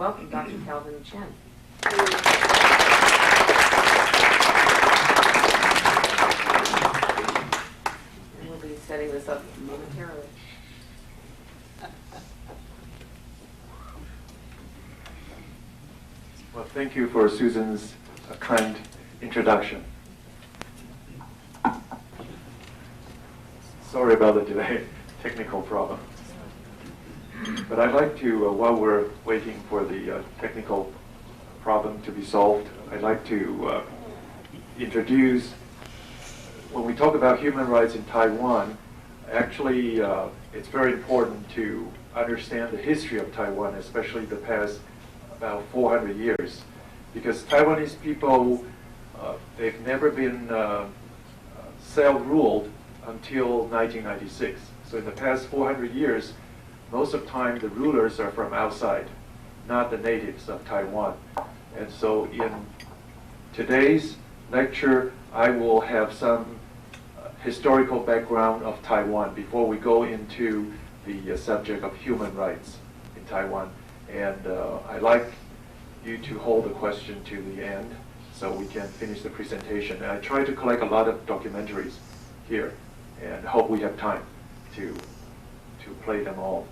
welcome Dr. Calvin Chen. And we'll be setting this up momentarily. Well, thank you for Susan's kind introduction. Sorry about the delay, technical problem. But I'd like to, while we're waiting for the technical problem to be solved, I'd like to introduce, when we talk about human rights in Taiwan, actually it's very important to understand the history of Taiwan, especially the past about 400 years, because Taiwanese people, they've never been self-ruled until 1996. So in the past 400 years, most of the time the rulers are from outside, not the natives of Taiwan. And so in today's lecture, I will have some historical background of Taiwan before we go into the subject of human rights in Taiwan. And I'd like you to hold the question to the end so we can finish the presentation. And I try to collect a lot of documentaries here and hope we have time to play them all.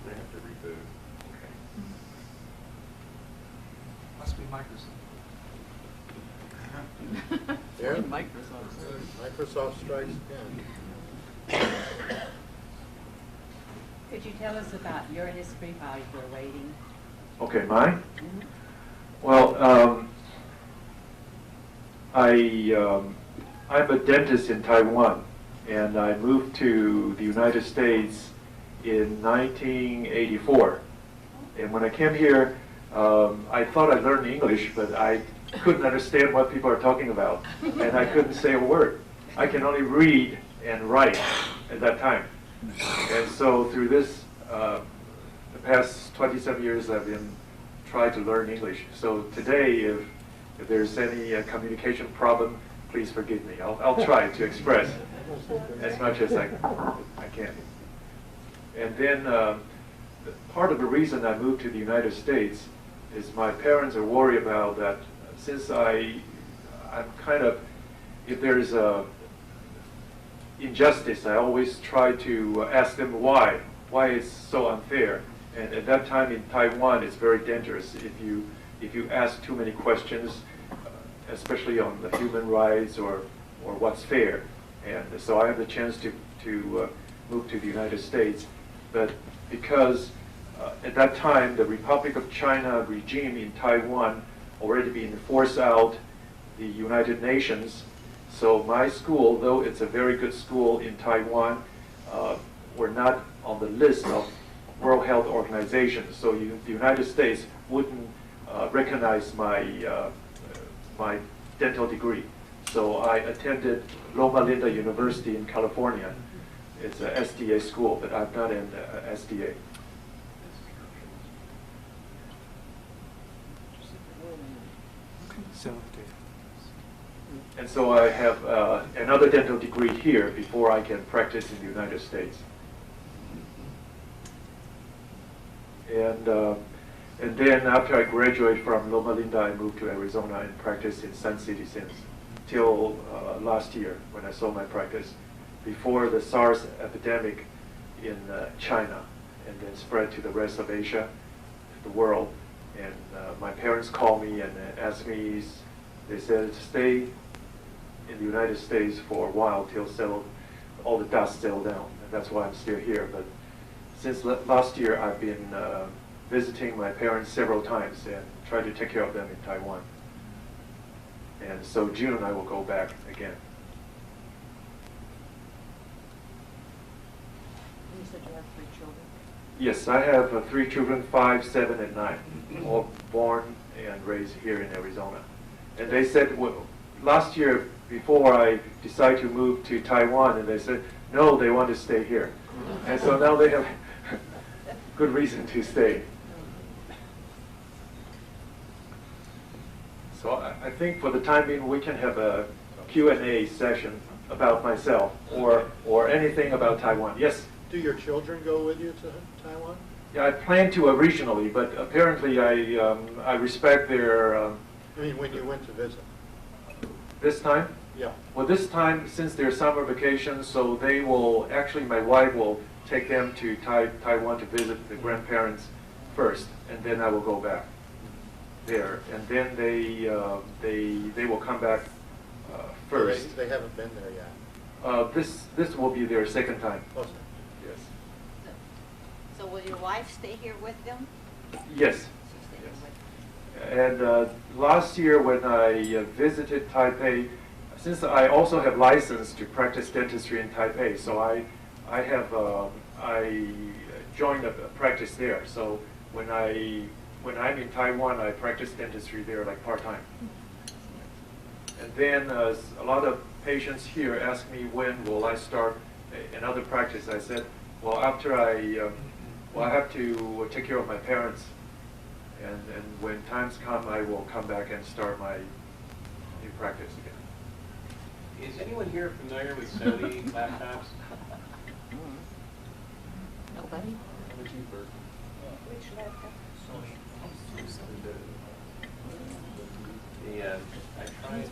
They have to reboot. Okay. Must be Microsoft. Yeah. Microsoft. Microsoft strikes again. Could you tell us about your history while you were waiting? Okay, mine? Well, I'm a dentist in Taiwan, and I moved to the United States in 1984. And when I came here, I thought I learned English, but I couldn't understand what people are talking about, and I couldn't say a word. I can only read and write at that time. And so through this, the past 27 years, I've been trying to learn English. So today, if there's any communication problem, please forgive me. I'll try to express as much as I can. And then part of the reason I moved to the United States is my parents are worried about that since I'm kind of, if there's a injustice, I always try to ask them why it's so unfair. And at that time in Taiwan, it's very dangerous if you ask too many questions, especially on the human rights or what's fair. And so I have the chance to move to the United States, but because at that time the Republic of China regime in Taiwan already been forced out the United Nations. So my school, though it's a very good school in Taiwan, we're not on the list of World Health Organization. So the United States wouldn't recognize my my dental degree. So I attended Loma Linda University in California. It's a SDA school, but I'm not in SDA. And so I have another dental degree here before I can practice in the United States. And then after I graduated from Loma Linda, I moved to Arizona and practiced in Sun City since till last year when I sold my practice, before the SARS epidemic in China and then spread to the rest of Asia, to the world. And my parents called me and asked me, they said, stay in the United States for a while till all the dust settled down. And that's why I'm still here. But since last year, I've been visiting my parents several times and try to take care of them in Taiwan. And so June, I will go back again. You said you have 3 children? Yes, I have 3 children, 5, 7, and 9, all born and raised here in Arizona. And they said, well, last year, before I decided to move to Taiwan, and they said, no, they want to stay here. And so now they have good reason to stay. So I think for the time being, we can have a Q&A session about myself or anything about Taiwan. Yes? Do your children go with you to Taiwan? Yeah, I plan to originally, but apparently I respect their, I mean, when you went to visit? this time? Yeah. Well, this time, since they're summer vacations, so they will, actually my wife will take them to Taiwan to visit the grandparents first, and then I will go back there. And then they will come back first. They haven't been there yet. This will be their second time. Oh, so- Yes. So will your wife stay here with them? Yes. She'll stay here with them. And last year when I visited Taipei, since I also have license to practice dentistry in Taipei, so I joined a practice there. So when I'm in Taiwan, I practice dentistry there like part-time. And then a lot of patients here ask me when will I start another practice. I said, well, after I have to take care of my parents, and when times come, I will come back and start my new practice again. Is anyone here familiar with Sony laptops? Nobody? Which laptop? I tried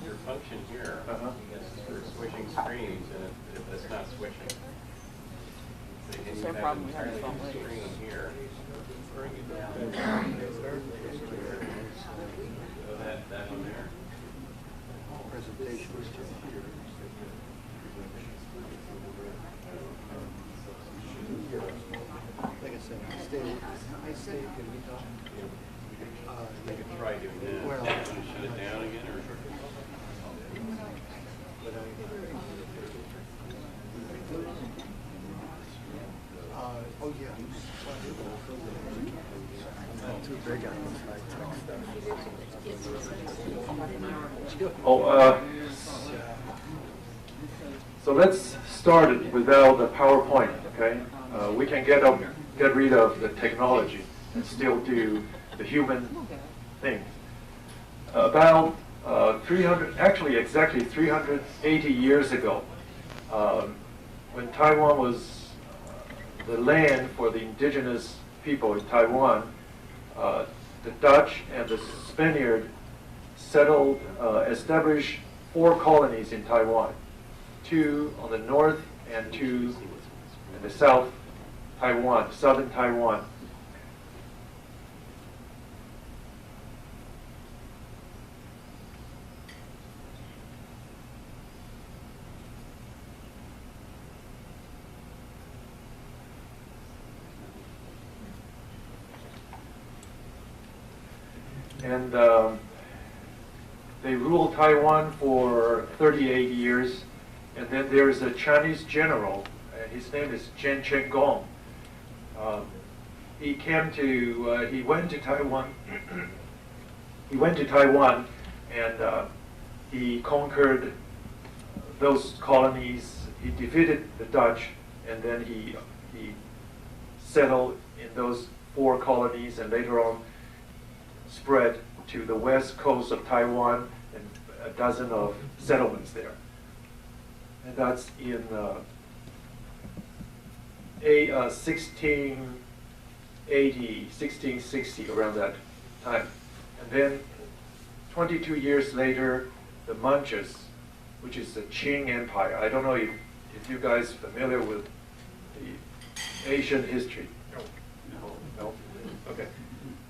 your function here, it's for switching screens, and it's not switching. So Is there a problem with having a phone with it? Screen here. Bring it down. So that one there. Presentation was just here. Like I said, I stayed in Utah. You could try doing that. Well- Shut it down again, or? But oh yeah. I'm too big on this high-tech stuff. Oh, so let's start it without the PowerPoint, okay? We can get rid of the technology and still do the human thing. About 300, actually exactly 380 years ago, when Taiwan was the land for the indigenous people in Taiwan, the Dutch and the Spaniard settled, established 4 colonies in Taiwan, 2 on the north and 2 in the south Taiwan, southern Taiwan. And they ruled Taiwan for 38 years. And then there's a Chinese general, and his name is Chen. He went to Taiwan. He went to Taiwan, and he conquered those colonies. He defeated the Dutch, and then he settled in those 4 colonies, and later on spread to the west coast of Taiwan and a dozen of settlements there. And that's in 1660, around that time. And then 22 years later, the Manchus, which is the Qing Empire. I don't know if you guys are familiar with the Asian history. No? Okay.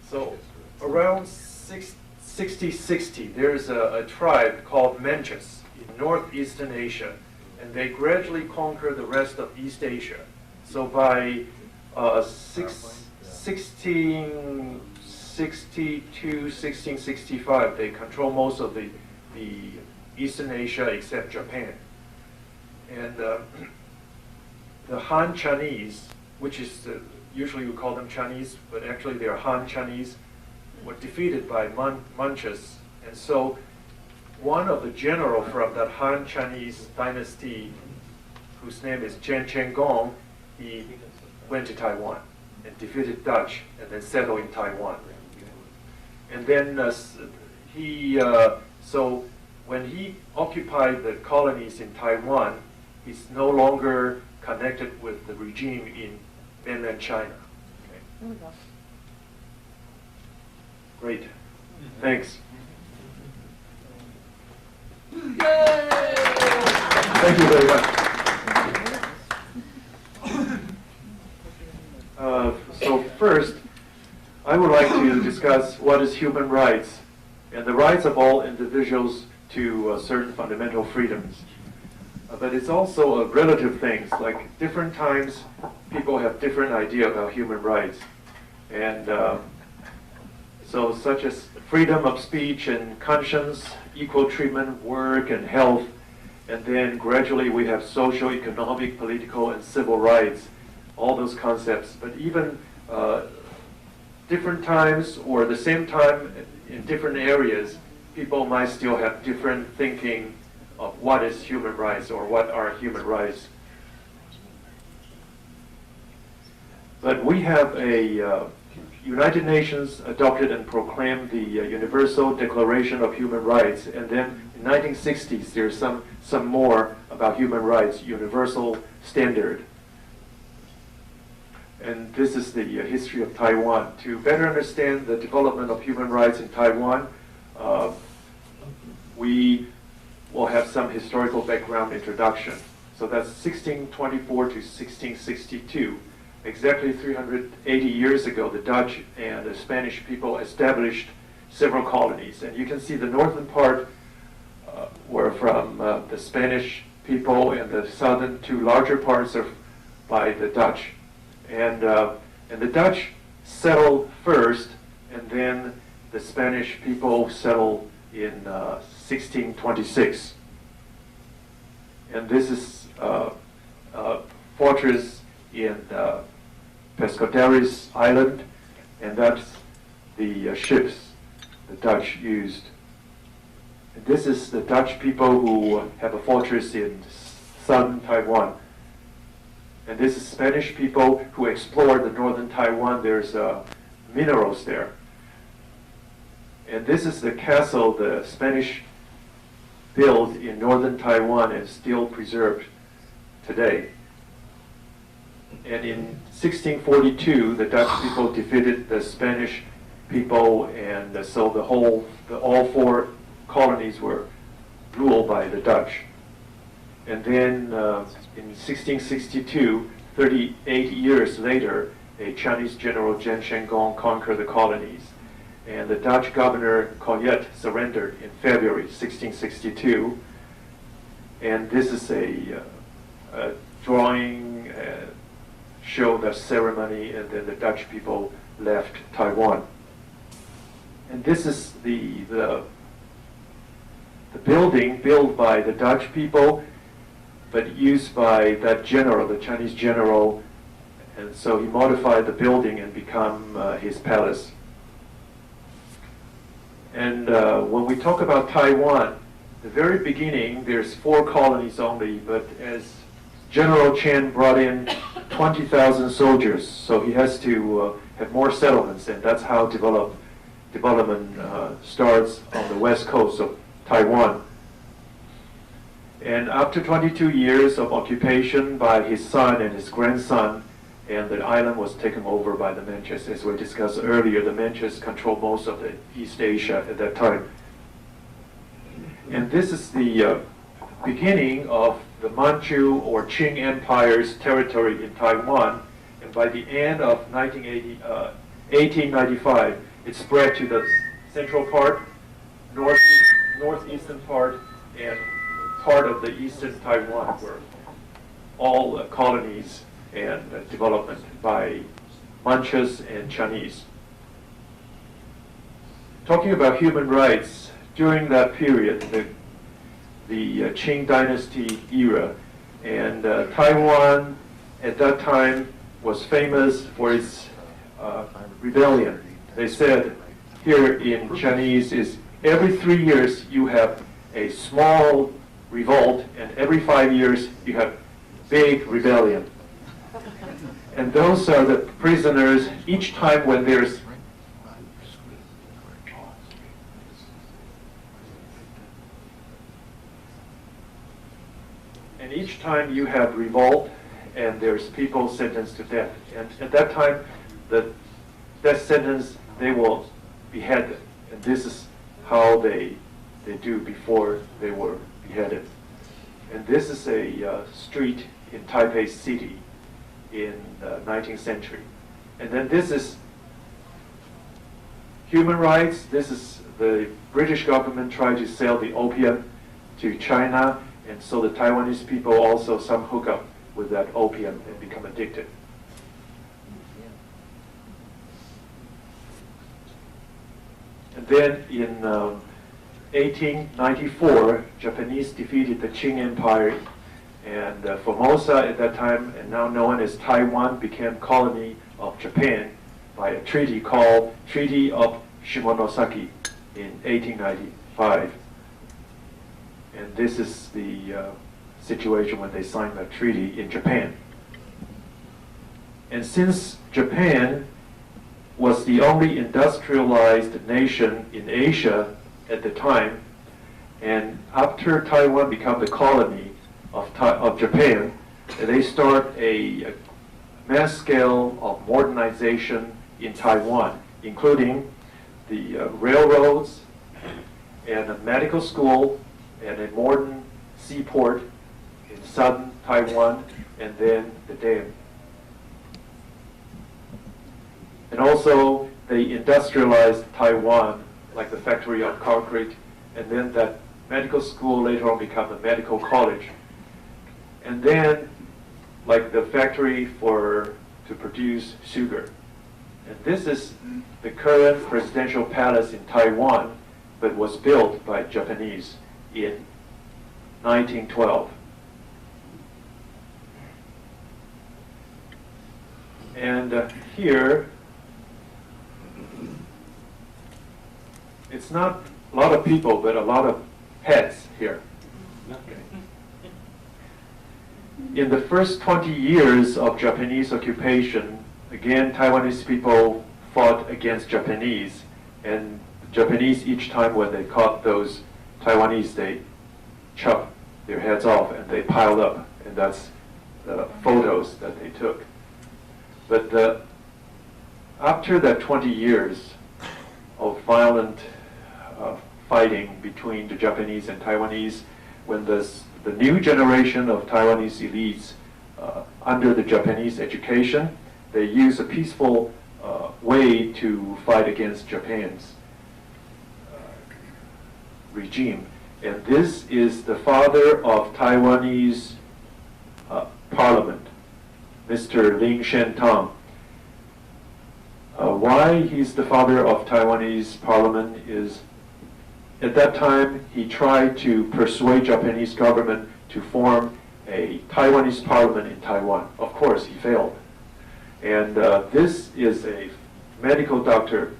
So around 6060, there's a tribe called Manchus in northeastern Asia, and they gradually conquer the rest of East Asia. So by 1662, 1665, they control most of the Eastern Asia except Japan. And the Han Chinese, which is usually we call them Chinese, but actually they are Han Chinese, were defeated by Manchus. And so one of the general from that Han Chinese dynasty, whose name is Chen, he went to Taiwan and defeated Dutch and then settled in Taiwan. And then when he occupied the colonies in Taiwan, he's no longer connected with the regime in mainland China. Okay. There we go. Great. Thanks. Thank you very much. So first, I would like to discuss what is human rights and the rights of all individuals to certain fundamental freedoms. But it's also a relative things, like different times people have different idea about human rights. And so such as freedom of speech and conscience, equal treatment, work and health, and then gradually we have social, economic, political, and civil rights, all those concepts. But even different times or the same time in different areas, people might still have different thinking of what is human rights or what are human rights. But we have a United Nations adopted and proclaimed the Universal Declaration of Human Rights, and then in 1960s there's some more about human rights, universal standard. And this is the history of Taiwan. To better understand the development of human rights in Taiwan, we will have some historical background introduction. So that's 1624 to 1662. Exactly 380 years ago, the Dutch and the Spanish people established several colonies. And you can see the northern part were from the Spanish people, and the southern two larger parts are by the Dutch. And the Dutch settled first, and then the Spanish people settled in 1626. And this is a fortress in Pescadores Island, and that's the ships the Dutch used. And this is the Dutch people who have a fortress in southern Taiwan. And this is Spanish people who explored the northern Taiwan. There's minerals there. And this is the castle the Spanish built in northern Taiwan and still preserved today. And in 1642, the Dutch people defeated the Spanish people, and so all four colonies were ruled by the Dutch. And then in 1662, 38 years later, a Chinese general, Zheng Shenggong, conquered the colonies. And the Dutch governor, Coyet, surrendered in February 1662. And this is a drawing show the ceremony, and then the Dutch people left Taiwan. And this is the building built by the Dutch people, but used by that general, the Chinese general, and so he modified the building and become his palace. And when we talk about Taiwan, the very beginning, there's 4 colonies only, but as General Chen brought in 20,000 soldiers, so he has to have more settlements, and that's how development starts on the west coast of Taiwan. And after 22 years of occupation by his son and his grandson, and the island was taken over by the Manchus. As we discussed earlier, the Manchus controlled most of the East Asia at that time. And this is the beginning of the Manchu or Qing Empire's territory in Taiwan. And by the end of 1895, it spread to the central part, northeastern part, and part of the eastern Taiwan, were all colonies and development by Manchus and Chinese. Talking about human rights, during that period, the Qing Dynasty era, and Taiwan at that time was famous for its rebellion. They said here in Chinese is every 3 years you have a small revolt, and every 5 years you have big rebellion. And those are the prisoners each time when there's time you have revolt and there's people sentenced to death. And at that time, the death sentence, they will behead. And this is how they do before they were beheaded. And this is a street in Taipei City in the 19th century. And then this is human rights. This is the British government trying to sell the opium to China, and so the Taiwanese people also some hook up with that opium and become addicted. And then in 1894, Japanese defeated the Qing Empire, and Formosa at that time, and now known as Taiwan, became colony of Japan by a treaty called Treaty of Shimonoseki in 1895. And this is the situation when they signed that treaty in Japan. And since Japan was the only industrialized nation in Asia at the time, and after Taiwan became the colony of Japan, they start a mass scale of modernization in Taiwan, including the railroads and a medical school and a modern seaport in southern Taiwan, and then the dam. And also they industrialized Taiwan, like the factory of concrete, and then that medical school later on became a medical college. And then like the factory to produce sugar. And this is the current presidential palace in Taiwan, but was built by Japanese in 1912. And here, it's not a lot of people, but a lot of heads here. In the first 20 years of Japanese occupation, again, Taiwanese people fought against Japanese, and the Japanese, each time when they caught those Taiwanese, they chopped their heads off and they piled up, and that's the photos that they took. But after that 20 years of violent fighting between the Japanese and Taiwanese, when the new generation of Taiwanese elites under the Japanese education, they use a peaceful way to fight against Japan's regime. And this is the father of Taiwanese parliament, Mr. Ling Shentong. Why he's the father of Taiwanese parliament is, at that time, he tried to persuade Japanese government to form a Taiwanese parliament in Taiwan. Of course, he failed. And this is a medical doctor,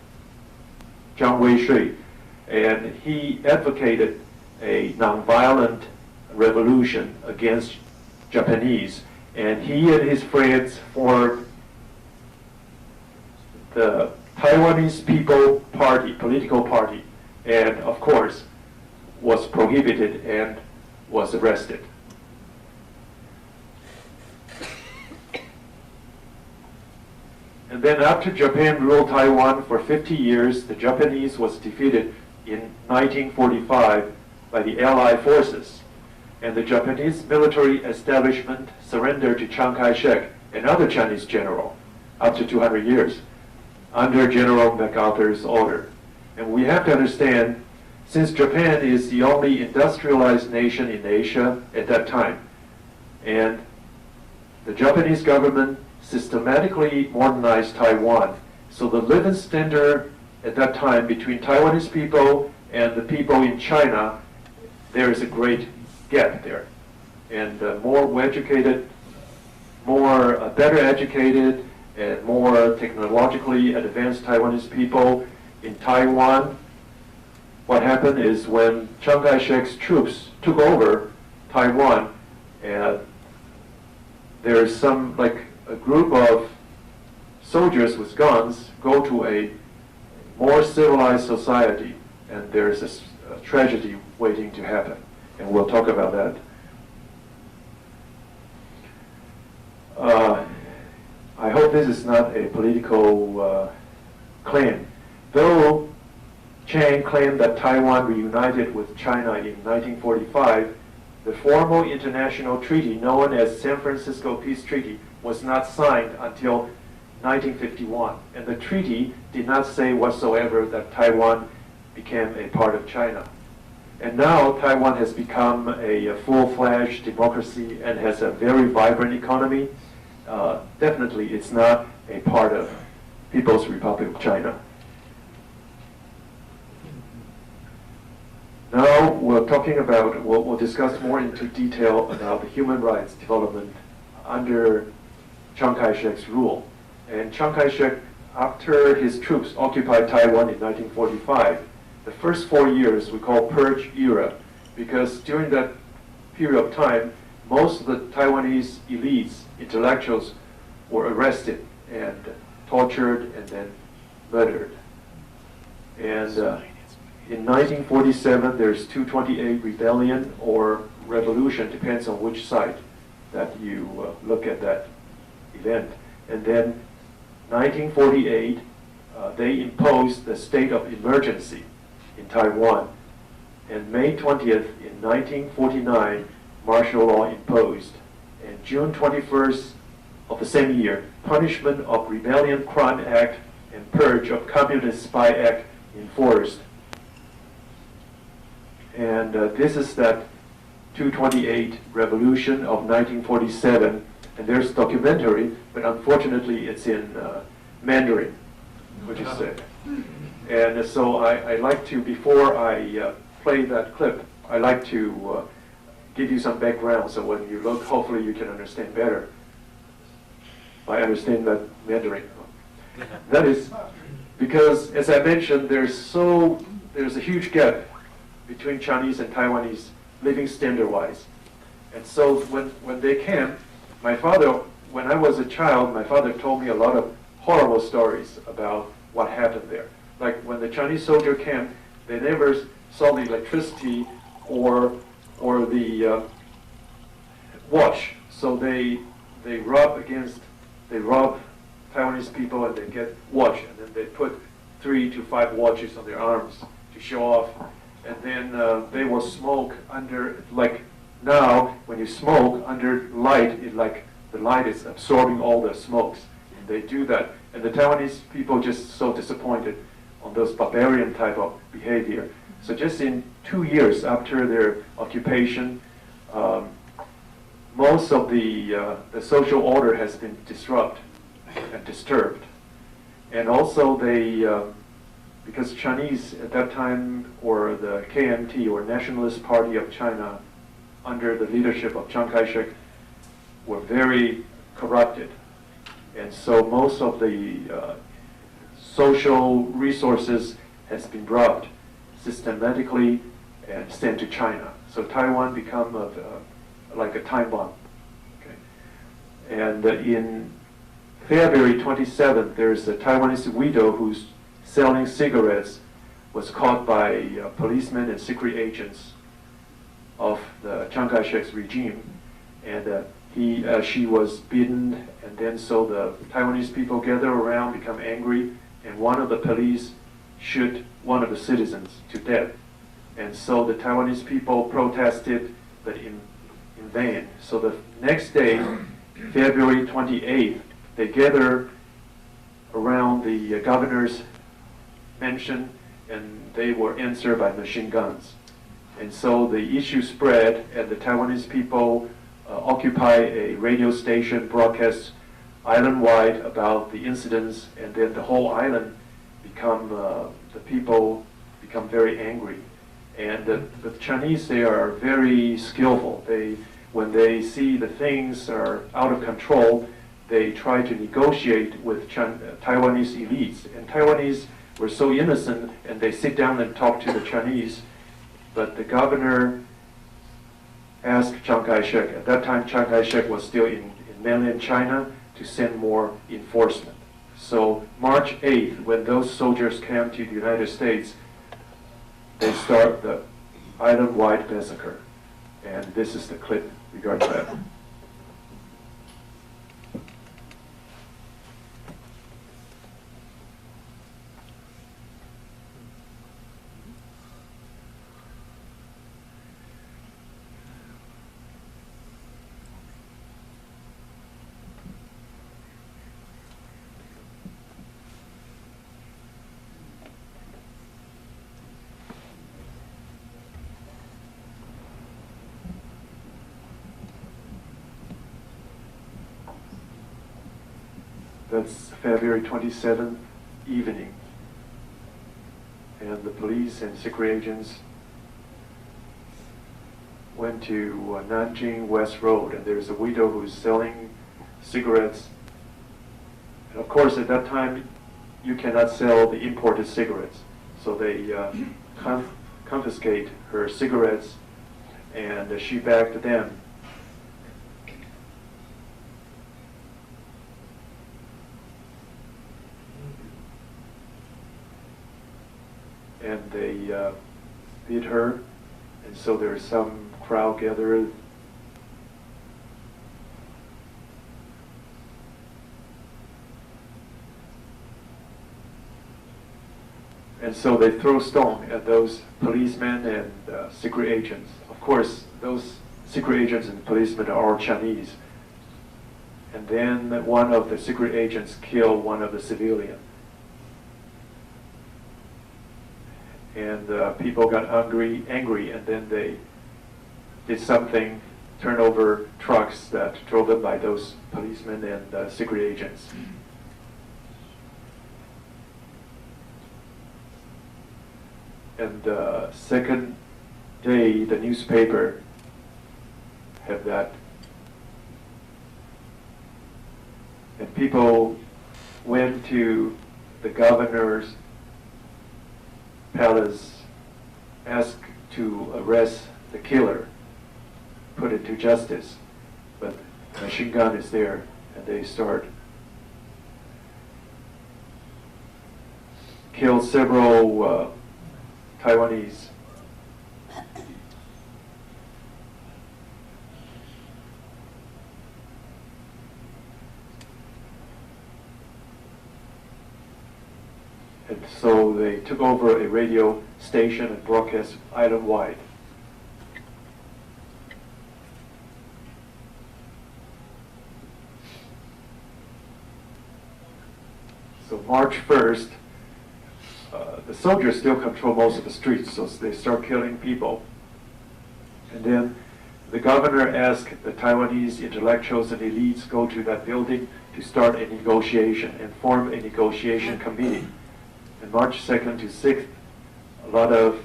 Zhang Weishui, and he advocated a nonviolent revolution against Japanese. And he and his friends formed the Taiwanese People Party, political party, and of course was prohibited and was arrested. And then after Japan ruled Taiwan for 50 years, the Japanese was defeated in 1945 by the Allied forces. And the Japanese military establishment surrendered to Chiang Kai-shek, another Chinese general, after 200 years, under General MacArthur's order. And we have to understand, since Japan is the only industrialized nation in Asia at that time, and the Japanese government systematically modernized Taiwan, so the living standard at that time between Taiwanese people and the people in China, there is a great gap there. And more educated, better educated, and more technologically advanced Taiwanese people in Taiwan. What happened is when Chiang Kai-shek's troops took over Taiwan, and there's some, like a group of soldiers with guns go to a more civilized society, and there's a tragedy waiting to happen. And we'll talk about that. hope this is not a political claim. Though Chen claimed that Taiwan reunited with China in 1945, the formal international treaty known as San Francisco Peace Treaty was not signed until 1951. And the treaty did not say whatsoever that Taiwan became a part of China. And now Taiwan has become a full-fledged democracy and has a very vibrant economy. Definitely it's not a part of People's Republic of China. Now we'll discuss more into detail about the human rights development under Chiang Kai-shek's rule. And Chiang Kai-shek, after his troops occupied Taiwan in 1945, the first 4 years we call Purge Era, because during that period of time, most of the Taiwanese elites, intellectuals, were arrested and tortured and then murdered. And in 1947, there's 228 rebellion or revolution, depends on which side that you look at that event. And then 1948, they imposed the state of emergency in Taiwan. And May 20th, in 1949, martial law imposed. And June 21st of the same year, Punishment of Rebellion Crime Act and Purge of Communist Spy Act enforced. And this is that 228 revolution of 1947. And there's documentary, but unfortunately it's in Mandarin, which is and so I like to, before I play that clip, I like to give you some background so when you look, hopefully you can understand better. I understand that Mandarin. That is because, as I mentioned, there's a huge gap between Chinese and Taiwanese living standard-wise. And so when they came, my father, when I was a child, my father told me a lot of horrible stories about what happened there. Like when the Chinese soldier came, they never saw the electricity or the watch. So they rob Taiwanese people and they get watch, and then they put 3 to 5 watches on their arms to show off. And then they will smoke under, like now when you smoke under light, the light is absorbing all the smokes. And they do that. And the Taiwanese people just so disappointed on those barbarian type of behavior. So just in 2 years after their occupation, most of the social order has been disrupted and disturbed. And also they, because Chinese at that time, or the KMT, or Nationalist Party of China, under the leadership of Chiang Kai-shek, were very corrupted. And so most of the social resources has been robbed systematically and sent to China. So Taiwan become like a time bomb. Okay? And in February 27th, there's a Taiwanese widow who's selling cigarettes, was caught by policemen and secret agents of the Chiang Kai-shek's regime. And she was beaten, and then so the Taiwanese people gather around, become angry, and one of the police shoot one of the citizens to death. And so the Taiwanese people protested, but in vain. So the next day, February 28th, they gather around the governor's mansion, and they were answered by machine guns. And so the issue spread, and the Taiwanese people occupy a radio station, broadcast island-wide about the incidents, and then the whole island the people become very angry. And the Chinese, they are very skillful. When they see the things are out of control, they try to negotiate with Taiwanese elites. And Taiwanese were so innocent, and they sit down and talk to the Chinese. But the governor asked Chiang Kai-shek, at that time Chiang Kai-shek was still in mainland China, to send more enforcement. So March 8th, when those soldiers came to the United States, they start the island-wide massacre. And this is the clip regarding that. That's February 27th evening. And the police and secret agents went to Nanjing West Road, and there's a widow who's selling cigarettes. And of course, at that time, you cannot sell the imported cigarettes. So they confiscate her cigarettes, and she backed them. And they beat her, and so there's some crowd gathered. And so they throw stone at those policemen and secret agents. Of course, those secret agents and policemen are all Chinese. And then one of the secret agents killed one of the civilians. And people got angry, and then they did something, turn over trucks that drove them by those policemen and secret agents. And second day, the newspaper had that. And people went to the governor's palace, asked to arrest the killer, put it to justice. But the machine gun is there, and they start kill several Taiwanese. And so they took over a radio station and broadcast island-wide. So March 1st, the soldiers still control most of the streets, so they start killing people. And then the governor asked the Taiwanese intellectuals and elites go to that building to start a negotiation and form a negotiation committee. And March 2nd to 6th, a lot of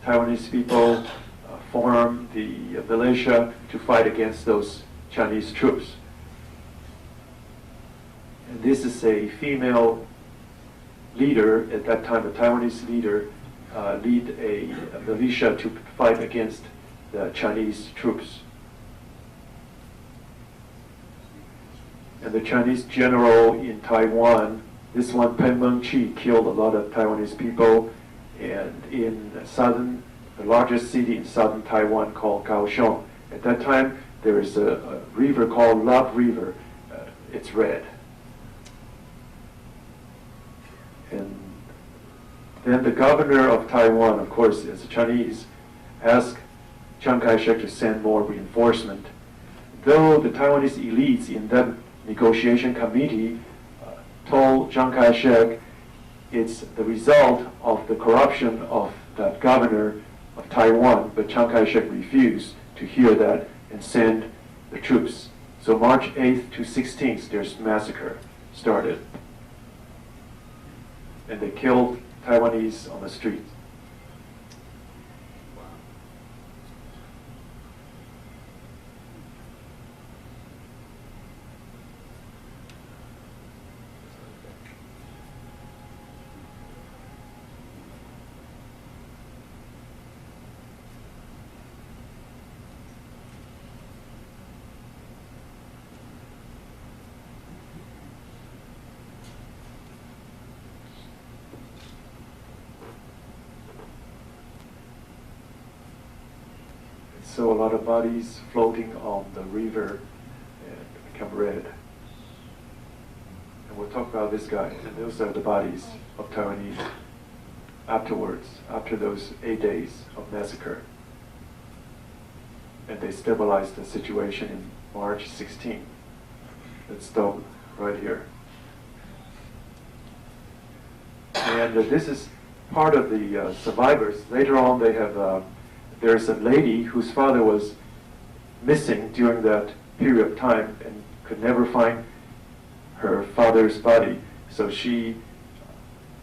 Taiwanese people formed the militia to fight against those Chinese troops. And this is a female leader, at that time a Taiwanese leader, lead a militia to fight against the Chinese troops. And the Chinese general in Taiwan, this one, Pen Meng-chi, killed a lot of Taiwanese people. And in the largest city in southern Taiwan called Kaohsiung, at that time there is a river called Love River. It's red. And then the governor of Taiwan, of course, is a Chinese, asked Chiang Kai-shek to send more reinforcement. Though the Taiwanese elites in that negotiation committee told Chiang Kai-shek it's the result of the corruption of that governor of Taiwan, but Chiang Kai-shek refused to hear that and send the troops. So March 8th to 16th, there's massacre started. And they killed Taiwanese on the street. So a lot of bodies floating on the river and become red. And we'll talk about this guy, and those are the bodies of Taiwanese afterwards, after those 8 days of massacre. And they stabilized the situation in March 16th. That's stone right here. And this is part of the survivors. Later on, they have there's a lady whose father was missing during that period of time and could never find her father's body. So she,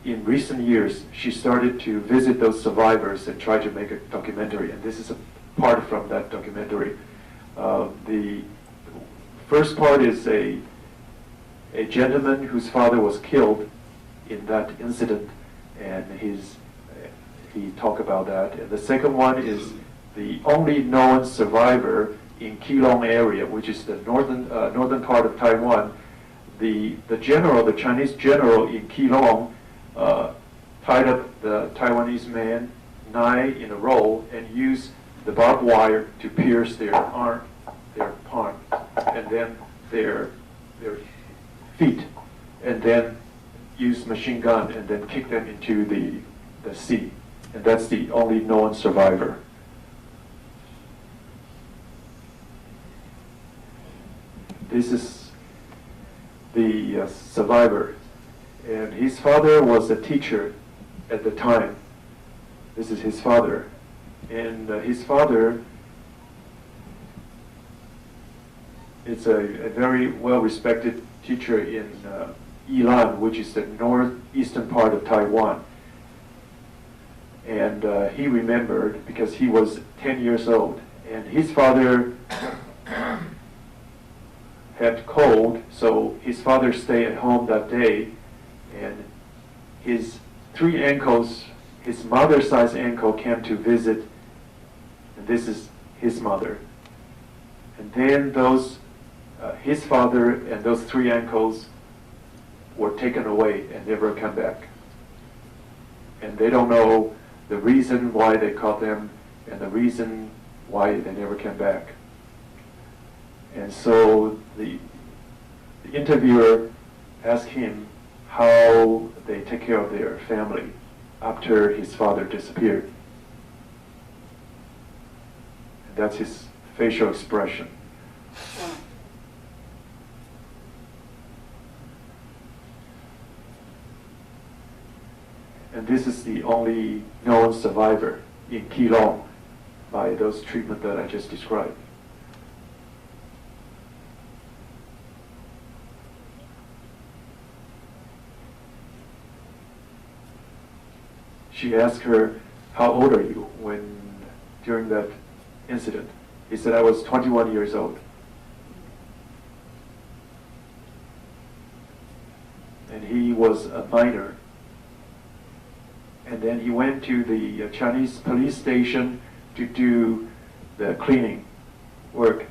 in recent years, she started to visit those survivors and try to make a documentary. And this is a part from that documentary. The first part is a gentleman whose father was killed in that incident, and he talked about that. And the second one is the only known survivor in Keelung area, which is the northern part of Taiwan. The general, the Chinese general in Keelung, tied up the Taiwanese man 9 in a row and used the barbed wire to pierce their arm, their palm, and then their feet, and then use machine gun and then kick them into the sea. And that's the only known survivor. This is the survivor. And his father was a teacher at the time. This is his father. And his father is a very well-respected teacher in Yilan, which is the northeastern part of Taiwan. And he remembered because he was 10 years old. And his father had cold, so his father stayed at home that day. And his 3 uncles, his mother's size uncle came to visit. And this is his mother. And then his father and those 3 uncles were taken away and never come back. And they don't know the reason why they caught them and the reason why they never came back. And so the interviewer asked him how they take care of their family after his father disappeared. And that's his facial expression. And this is the only known survivor in Keelung by those treatments that I just described. She asked her, "How old are you during that incident?" He said, "I was 21 years old." And he was a minor. And then he went to the Chinese police station to do the cleaning work.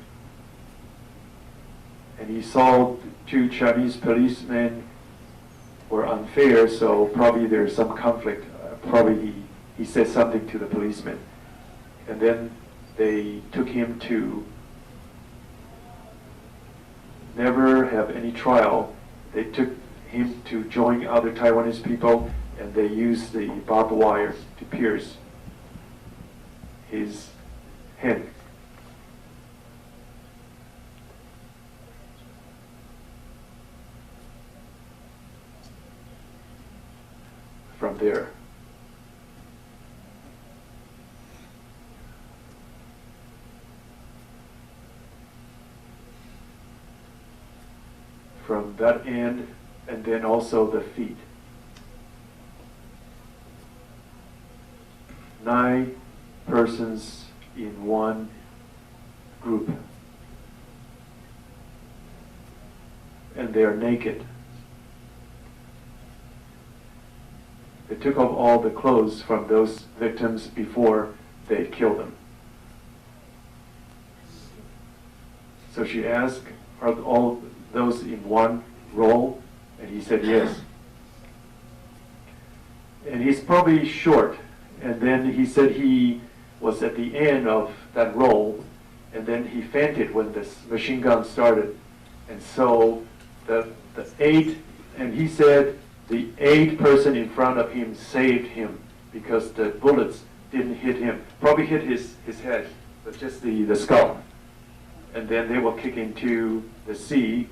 And he saw 2 Chinese policemen were unfair, so probably there's some conflict. Probably he said something to the policeman. And then they took him to never have any trial. They took him to join other Taiwanese people, and they used the barbed wire to pierce his head. From there. From that end, and then also the feet. 9 persons in one group. And they are naked. They took off all the clothes from those victims before they killed them. So she asked, "Are all those in one roll?" And he said yes. And he's probably short. And then he said he was at the end of that roll, and then he fainted when this machine gun started. And so the 8, and he said the 8 person in front of him saved him because the bullets didn't hit him. Probably hit his head, but just the skull. And then they were kicked into the sea.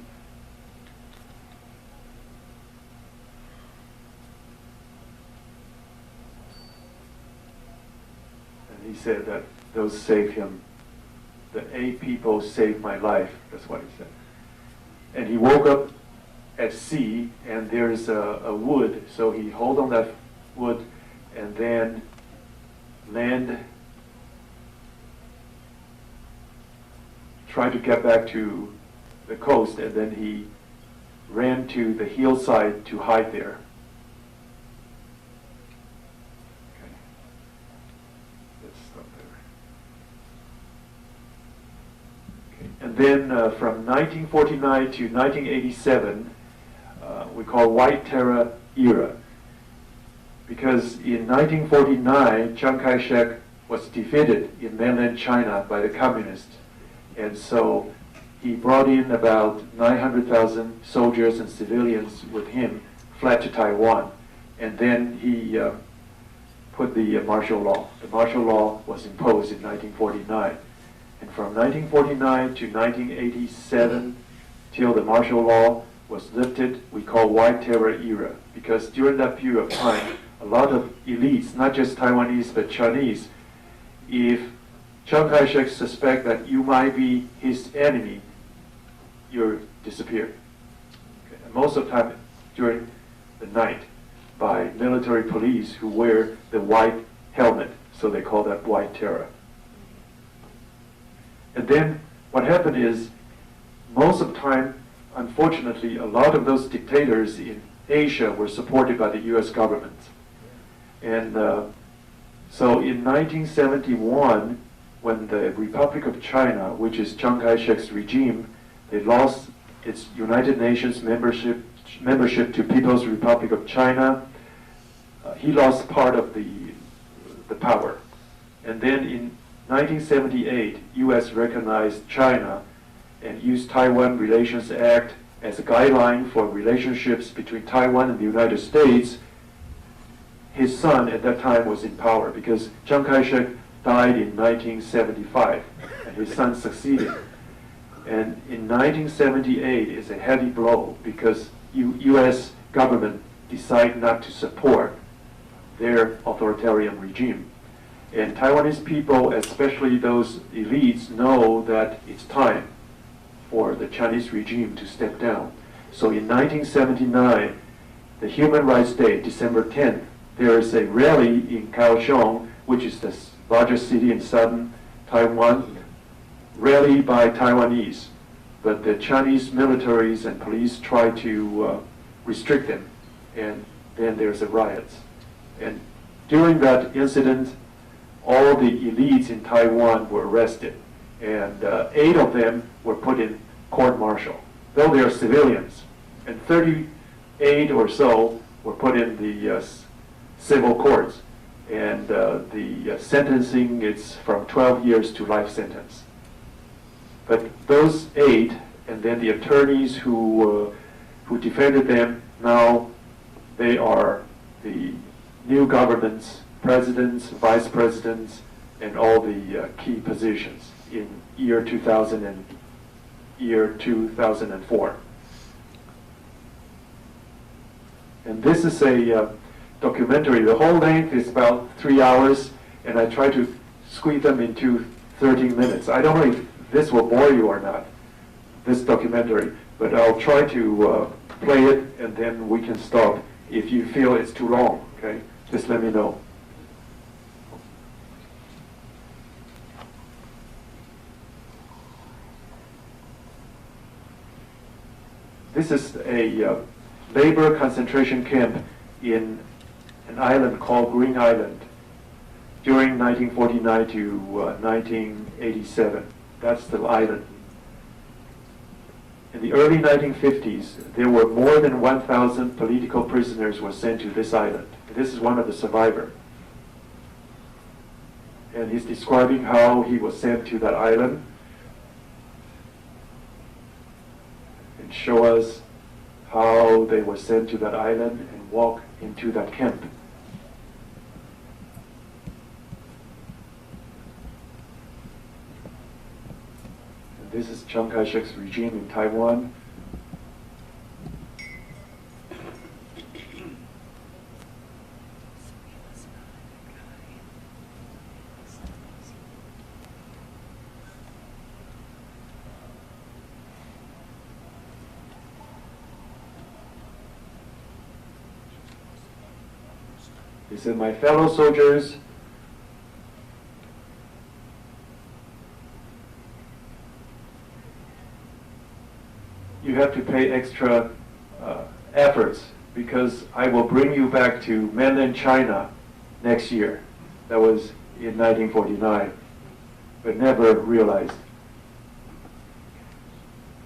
He said that those saved him. The 8 people saved my life. That's what he said. And he woke up at sea, and there's a wood, so he hold on that wood and then try to get back to the coast, and then he ran to the hillside to hide there. Okay. Let's stop there. Okay. And then from 1949 to 1987, we call White Terror Era. Because in 1949, Chiang Kai-shek was defeated in mainland China by the communists. And so he brought in about 900,000 soldiers and civilians with him, fled to Taiwan. And then he put the martial law. The martial law was imposed in 1949. And from 1949 to 1987, till the martial law was lifted, we call White Terror Era. Because during that period of time, a lot of elites, not just Taiwanese but Chinese, if Chiang Kai-shek suspect that you might be his enemy, you're disappeared. Okay. And most of the time during the night by military police who wear the white helmet, so they call that White Terror. And then what happened is, most of the time, unfortunately, a lot of those dictators in Asia were supported by the US government. And so in 1971, when the Republic of China, which is Chiang Kai-shek's regime, they lost its United Nations membership to People's Republic of China, he lost part of the power. And then in 1978, US recognized China and used Taiwan Relations Act as a guideline for relationships between Taiwan and the United States. His son at that time was in power because Chiang Kai-shek died in 1975 and his son succeeded. And in 1978 is a heavy blow because US government decided not to support their authoritarian regime. And Taiwanese people, especially those elites, know that it's time for the Chinese regime to step down. So in 1979, the Human Rights Day, December 10th, there is a rally in Kaohsiung, which is the largest city in southern Taiwan, rally by Taiwanese. But the Chinese militaries and police try to restrict them, and then there's a riot. And during that incident, all the elites in Taiwan were arrested, and 8 of them were put in court-martial, though they are civilians. And 38 or so were put in the civil courts, and the sentencing is from 12 years to life sentence. But those 8, and then the attorneys who defended them, now they are the new government's presidents, vice presidents, and all the key positions in year 2000 and year 2004. And this is a documentary. The whole length is about 3 hours, and I try to squeeze them into 13 minutes. I don't know if this will bore you or not, this documentary, but I'll try to play it, and then we can stop if you feel it's too long, okay? Just let me know. This is a labor concentration camp in an island called Green Island during 1949 to 1987. That's the island. In the early 1950s, there were more than 1,000 political prisoners were sent to this island. This is one of the survivors. And he's describing how he was sent to that island and show us how they were sent to that island and walk into that camp. And this is Chiang Kai-shek's regime in Taiwan. He said, "My fellow soldiers, you have to pay extra efforts because I will bring you back to mainland China next year." That was in 1949, but never realized.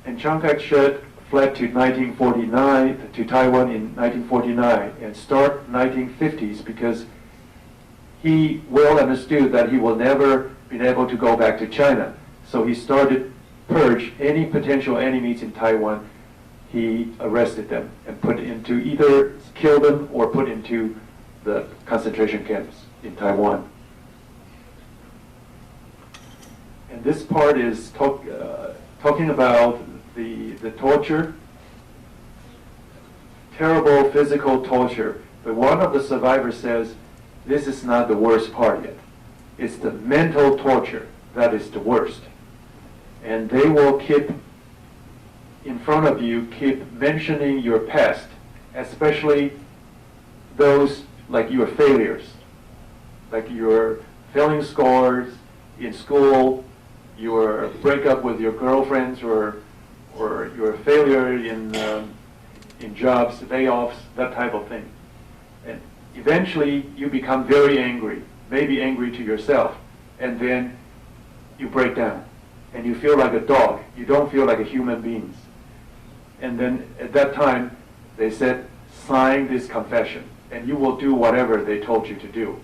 And Chiang Kai-shek fled to 1949, to Taiwan in 1949, and start 1950s because he well understood that he will never be able to go back to China. So he started purge any potential enemies in Taiwan. He arrested them and put into either kill them or put into the concentration camps in Taiwan. And this part is talking about the torture, terrible physical torture. But one of the survivors says, this is not the worst part yet. It's the mental torture that is the worst. And they will keep in front of you, keep mentioning your past, especially those like your failures, like your failing scores in school, your breakup with your girlfriends, or your failure in jobs, layoffs, that type of thing. And eventually you become very angry, maybe angry to yourself, and then you break down and you feel like a dog. You don't feel like a human being. And then at that time they said, sign this confession and you will do whatever they told you to do.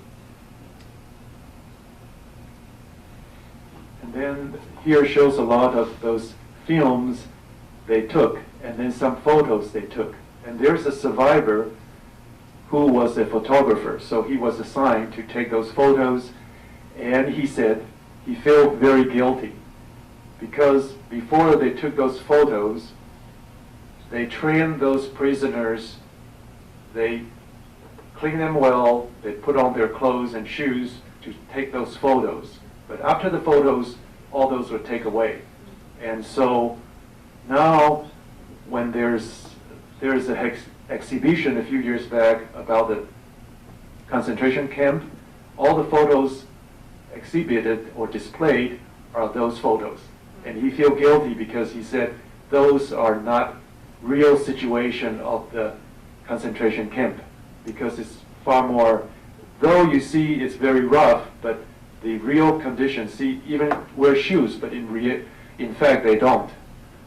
And then here shows a lot of those films they took, and then some photos they took. And there's a survivor who was a photographer, so he was assigned to take those photos, and he said he felt very guilty because before they took those photos, they trained those prisoners, they cleaned them well, they put on their clothes and shoes to take those photos. But after the photos, all those were taken away. And so now when there's an exhibition a few years back about the concentration camp, all the photos exhibited or displayed are those photos. And he feels guilty because he said those are not real situation of the concentration camp, because it's far more, though you see it's very rough, but the real conditions, see, even wear shoes, but in fact they don't.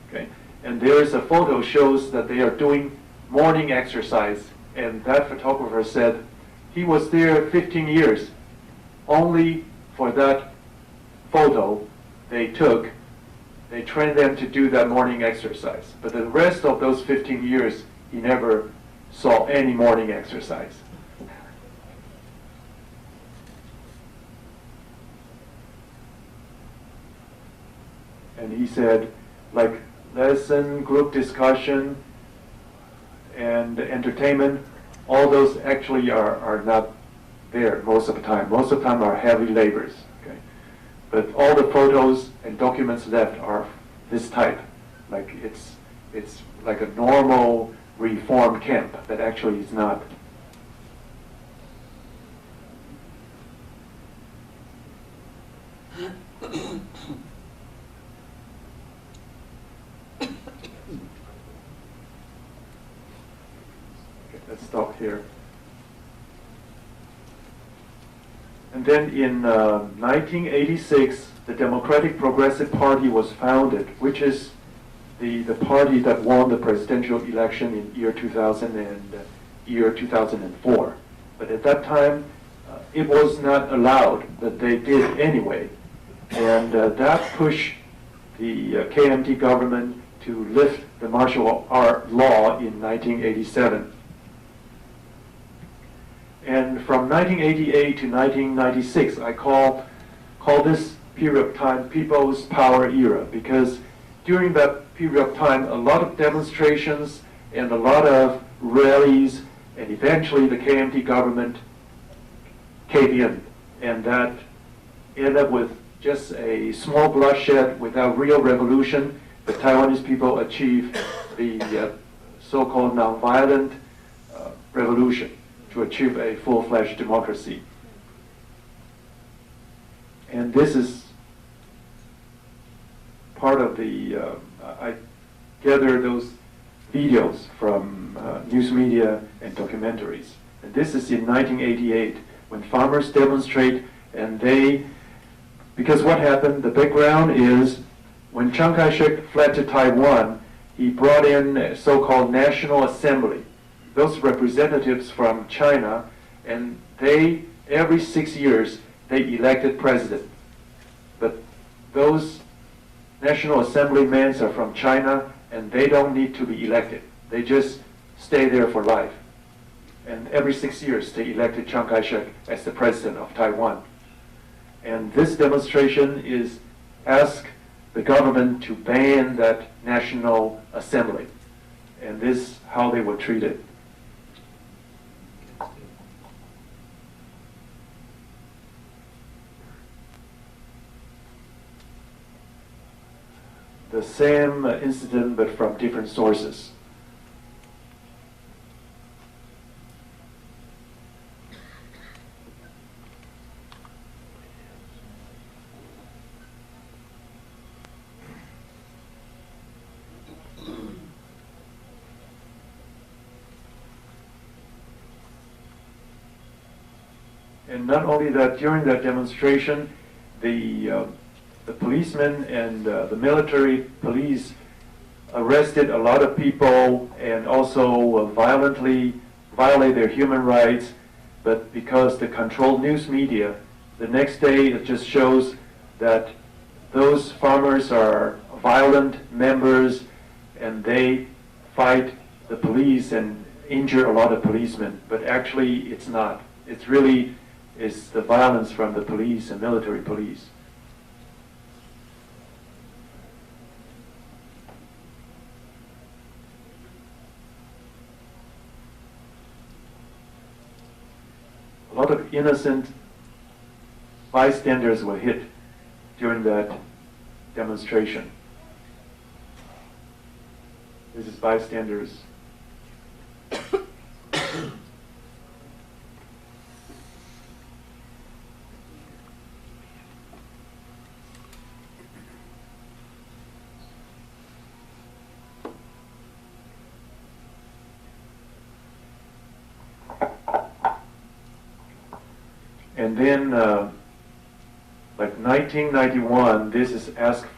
Okay? And there is a photo shows that they are doing morning exercise, and that photographer said he was there 15 years. Only for that photo they took, they trained them to do that morning exercise. But the rest of those 15 years, he never saw any morning exercise. And he said, like lesson, group discussion, and entertainment, all those actually are not there most of the time. Most of the time are heavy labors. Okay? But all the photos and documents left are this type. Like it's like a normal reform camp, but actually it's not. Let's stop here. And then in 1986, the Democratic Progressive Party was founded, which is the party that won the presidential election in year 2000 and year 2004. But at that time, it was not allowed, but they did anyway. And that pushed the KMT government to lift the martial art law in 1987. And from 1988 to 1996, I call this period of time People's Power Era, because during that period of time, a lot of demonstrations and a lot of rallies, and eventually the KMT government caved in, and that ended up with just a small bloodshed without real revolution. The Taiwanese people achieved the so-called nonviolent revolution. to achieve a full-fledged democracy. And this is part of the, I gather those videos from news media and documentaries. And this is in 1988 when farmers demonstrate, and because what happened, the background is when Chiang Kai-shek fled to Taiwan, he brought in a so-called National Assembly, those representatives from China, and every 6 years, they elected president. But those National Assemblymen are from China, and they don't need to be elected. They just stay there for life. And every 6 years, they elected Chiang Kai-shek as the president of Taiwan. And this demonstration is ask the government to ban that National Assembly. And this is how they were treated. The same incident, but from different sources. And not only that, during that demonstration, the policemen and the military police arrested a lot of people and also violently violate their human rights. But because the controlled news media, the next day it just shows that those farmers are violent members and they fight the police and injure a lot of policemen. But actually it's not. It's really is the violence from the police and military police. A lot of innocent bystanders were hit during that demonstration. This is bystanders. And then, like 1991, this is asked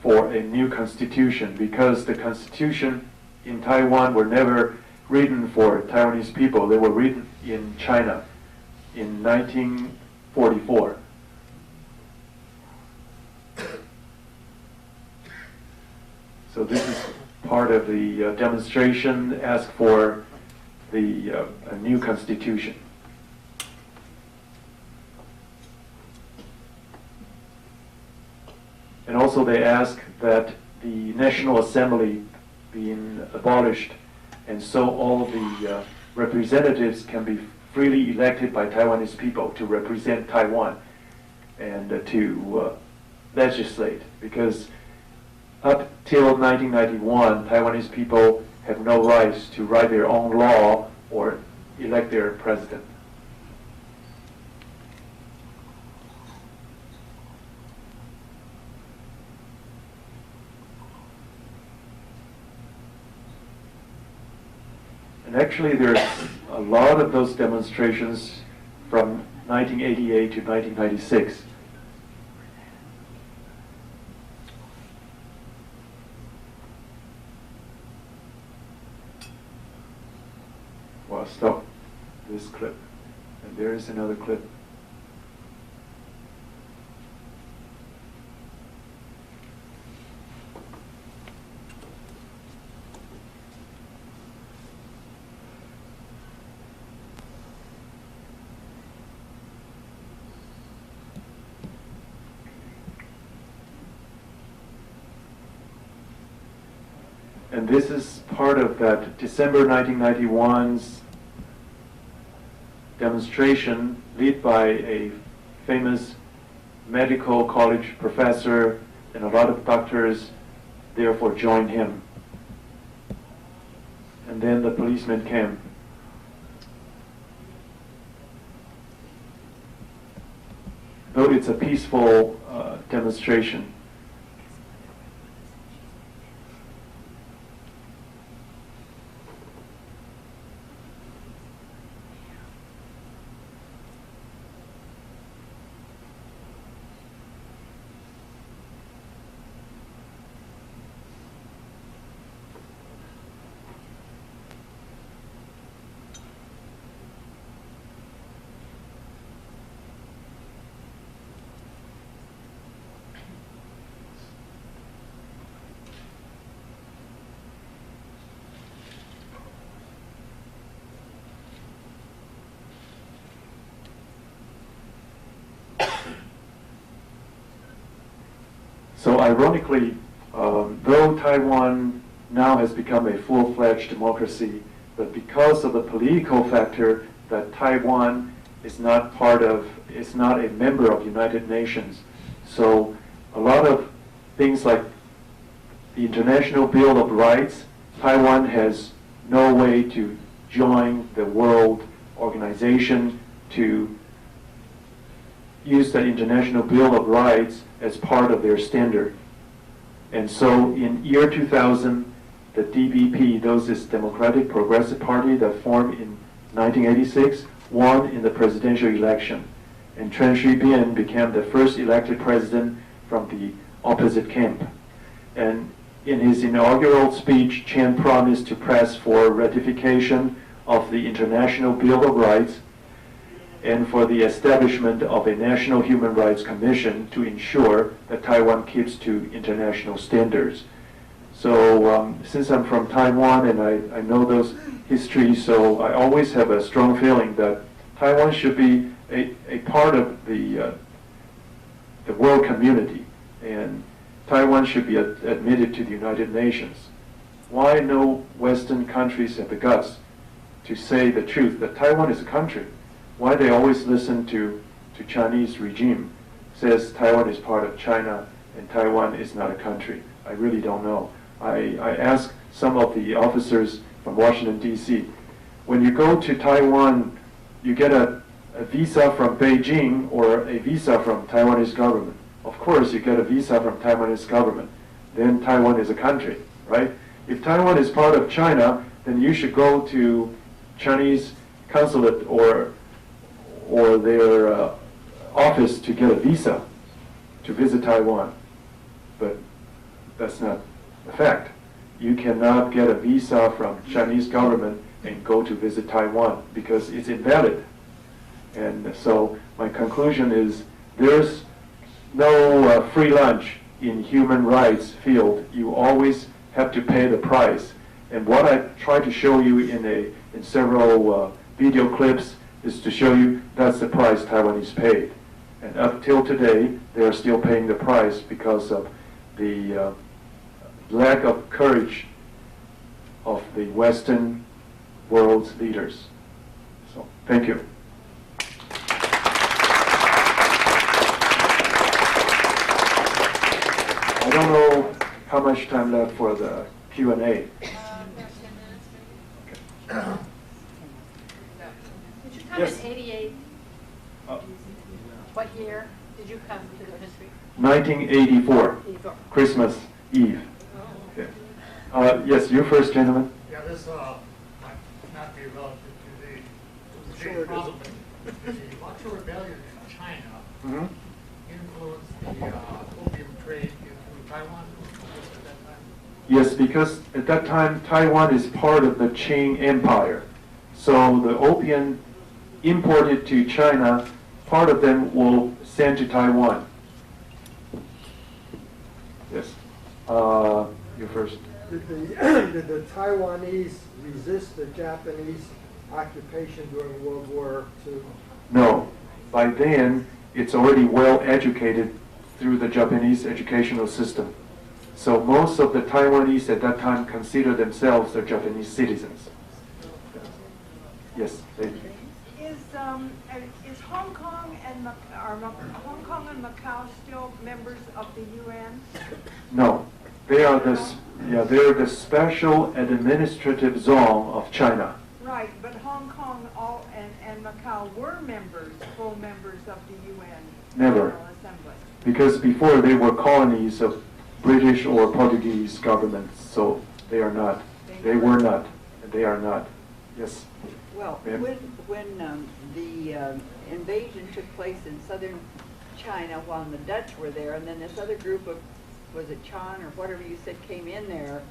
for a new constitution because the constitution in Taiwan were never written for Taiwanese people. They were written in China in 1944. So this is part of the demonstration asked for a new constitution. And also they ask that the National Assembly being abolished, and so all the representatives can be freely elected by Taiwanese people to represent Taiwan and to legislate. Because up till 1991, Taiwanese people have no rights to write their own law or elect their president. And actually there's a lot of those demonstrations from 1988 to 1996. Well, stop this clip. And there is another clip. And this is part of that December 1991's demonstration led by a famous medical college professor, and a lot of doctors therefore joined him. And then the policemen came. though it's a peaceful demonstration. So ironically, though Taiwan now has become a full-fledged democracy, but because of the political factor that Taiwan is not a member of United Nations, so a lot of things like the International Bill of Rights, Taiwan has no way to join the world organization to use the International Bill of Rights as part of their standard. And so in year 2000, the DPP, those is Democratic Progressive Party that formed in 1986, won in the presidential election. And Chen became the first elected president from the opposite camp. And in his inaugural speech, Chen promised to press for ratification of the International Bill of Rights and for the establishment of a National Human Rights Commission to ensure that Taiwan keeps to international standards. So since I'm from Taiwan and I know those histories, so I always have a strong feeling that Taiwan should be a part of the world community, and Taiwan should be admitted to the United Nations. Why no Western countries have the guts to say the truth that Taiwan is a country? Why they always listen to Chinese regime, says Taiwan is part of China and Taiwan is not a country? I really don't know. I asked some of the officers from Washington, D.C., when you go to Taiwan, you get a visa from Beijing or a visa from Taiwanese government. Of course, you get a visa from Taiwanese government. Then Taiwan is a country, right? If Taiwan is part of China, then you should go to Chinese consulate or their office to get a visa to visit Taiwan. But that's not a fact. You cannot get a visa from Chinese government and go to visit Taiwan because it's invalid. And so my conclusion is there's no free lunch in human rights field. You always have to pay the price. And what I try to show you in several video clips is to show you that's the price Taiwanese paid. And up till today, they are still paying the price because of the lack of courage of the Western world's leaders. So, thank you. I don't know how much time left for the Q&A. Did you come Yes. in '88? What year did you come to the history? 1984, 84. Christmas Eve. Okay. Yes, you first, gentlemen. Yeah, this might not be relative to the Sure big it problem. The Boxer Rebellion in China Mm-hmm. influenced the opium trade into Taiwan at that time. Yes, because at that time, Taiwan is part of the Qing Empire. So the opium imported to China, part of them will send to Taiwan. Yes. You first. Did the Taiwanese resist the Japanese occupation during World War II? No. By then, it's already well educated through the Japanese educational system. So most of the Taiwanese at that time consider themselves the Japanese citizens. Yes. They, Is Hong Kong and Hong Kong and Macau still members of the UN? no. They are they're the special administrative zone of China. Right, but Hong Kong and Macau were full members of the UN. Never. Assembly. Because before they were colonies of British or Portuguese governments, so they are not. They were not, and they are not. Yes. Well, Ma'am? when the invasion took place in southern China while the Dutch were there, and then this other group of, was it Chen or whatever you said, came in there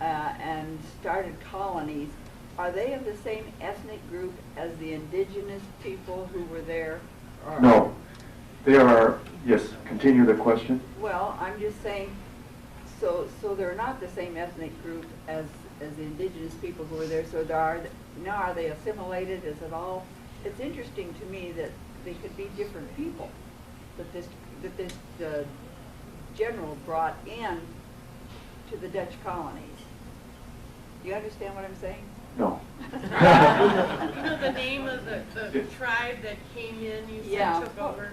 and started colonies, are they of the same ethnic group as the indigenous people who were there? Or No. They are, yes, continue the question. Well, I'm just saying, so they're not the same ethnic group as the indigenous people who were there, so now are they assimilated? Is it all? It's interesting to me that they could be different people, that this general brought in to the Dutch colonies. Do you understand what I'm saying? No. You know the name of the tribe that came in, you Yeah. said took over?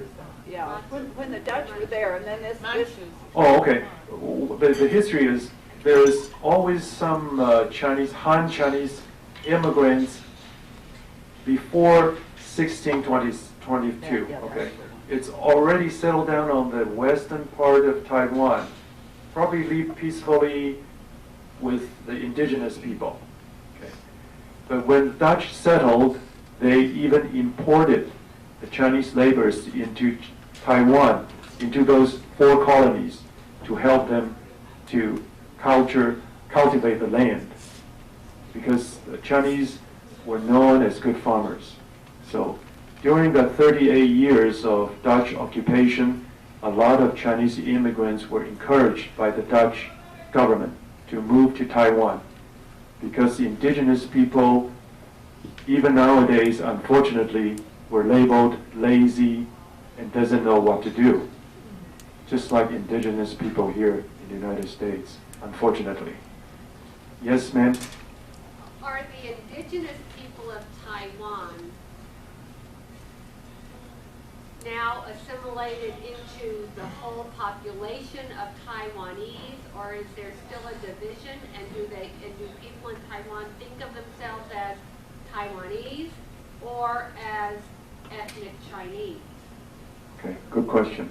Yeah, when the Dutch were there, and then this Manchus. Oh, okay. The history is there's always some Han Chinese immigrants before 1622. Yeah, Okay, it's already settled down on the western part of Taiwan. Probably live peacefully with the indigenous people. Okay, but when the Dutch settled, they even imported the Chinese laborers into Taiwan, into those 4 colonies, to help them to cultivate the land, because the Chinese were known as good farmers. So during the 38 years of Dutch occupation, a lot of Chinese immigrants were encouraged by the Dutch government to move to Taiwan, because the indigenous people, even nowadays, unfortunately, were labeled lazy and doesn't know what to do, just like indigenous people here in the United States, unfortunately. Yes, ma'am? Are the indigenous people of Taiwan now assimilated into the whole population of Taiwanese, or is there still a division? And do people in Taiwan think of themselves as Taiwanese or as ethnic Chinese? Okay, good question.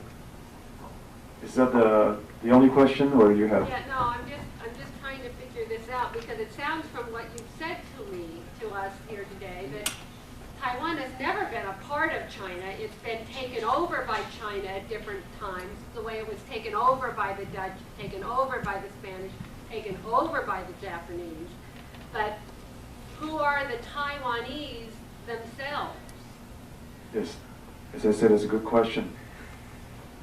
Is that the only question, or you have? Yeah, no, I'm just trying to figure this out, because it sounds from what you've said to us here today that Taiwan has never been a part of China. It's been taken over by China at different times, the way it was taken over by the Dutch, taken over by the Spanish, taken over by the Japanese. But who are the Taiwanese themselves? Yes, as I said, it's a good question.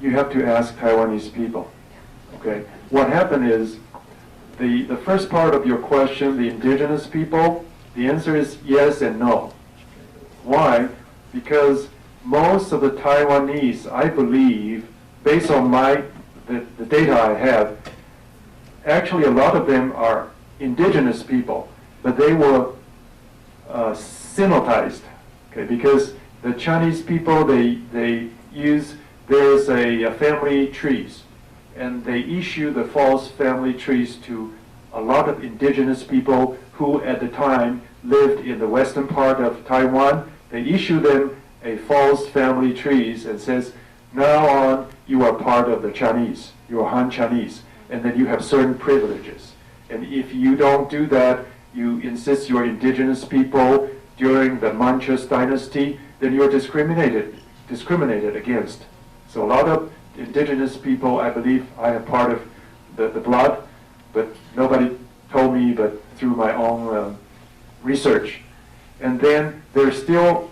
You have to ask Taiwanese people. Okay, what happened is the first part of your question, the indigenous people, the answer is yes and no. Why? Because most of the Taiwanese, I believe, based on the data I have, actually a lot of them are indigenous people, but they were synodized. Okay, because the Chinese people, there's a family trees, and they issue the false family trees to a lot of indigenous people who at the time lived in the western part of Taiwan. They issue them a false family trees and says, now on you are part of the Chinese, you are Han Chinese, and then you have certain privileges. And if you don't do that, you insist you're indigenous people during the Manchus dynasty, then you're discriminated against. So a lot of indigenous people, I believe I am part of the blood, but nobody told me but through my own research. And then there's still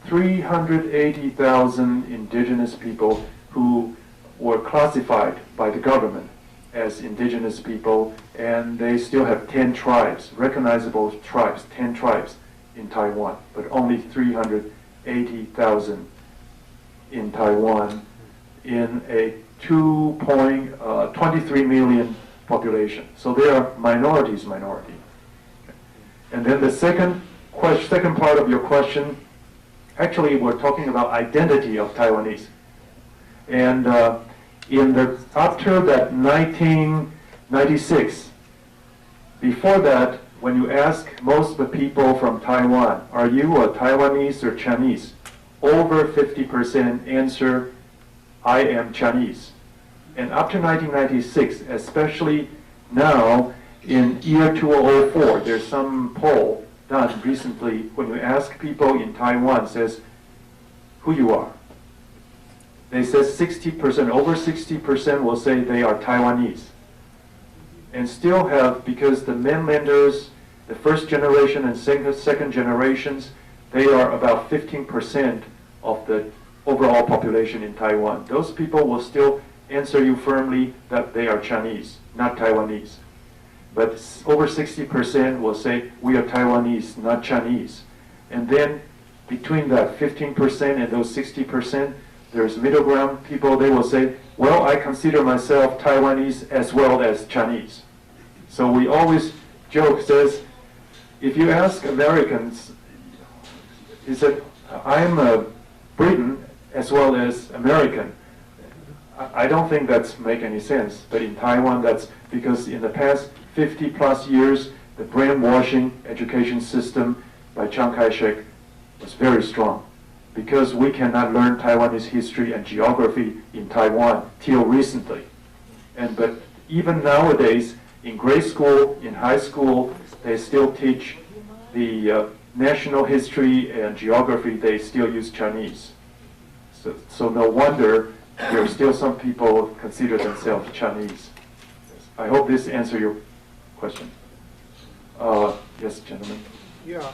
380,000 indigenous people who were classified by the government as indigenous people, and they still have 10 tribes, recognizable tribes, 10 tribes in Taiwan, but only 380,000 in Taiwan in a 23 million population. So they are minority. And then the second part of your question, actually we're talking about identity of Taiwanese. And after that 1996, before that, when you ask most of the people from Taiwan, are you a Taiwanese or Chinese? over 50% answer, I am Chinese. And up to 1996, especially now in year 2004, there's some poll done recently when you ask people in Taiwan, says who you are. They say 60%, over 60% will say they are Taiwanese. And still have, because the mainlanders, the first generation and second generations, they are about 15% of the overall population in Taiwan. Those people will still answer you firmly that they are Chinese, not Taiwanese. But over 60% will say we are Taiwanese, not Chinese. And then between that 15% and those 60%, there's middle ground people. They will say, well, I consider myself Taiwanese as well as Chinese. So we always joke, says, if you ask Americans, he said, I'm a Briton as well as American. I don't think that's make any sense. But in Taiwan, that's because in the past 50 plus years, the brainwashing education system by Chiang Kai-shek was very strong. Because we cannot learn Taiwanese history and geography in Taiwan till recently. But even nowadays, in grade school, in high school, they still teach the national history and geography. They still use Chinese. So no wonder there are still some people consider themselves Chinese. I hope this answers your question. Yes, gentlemen. Yeah,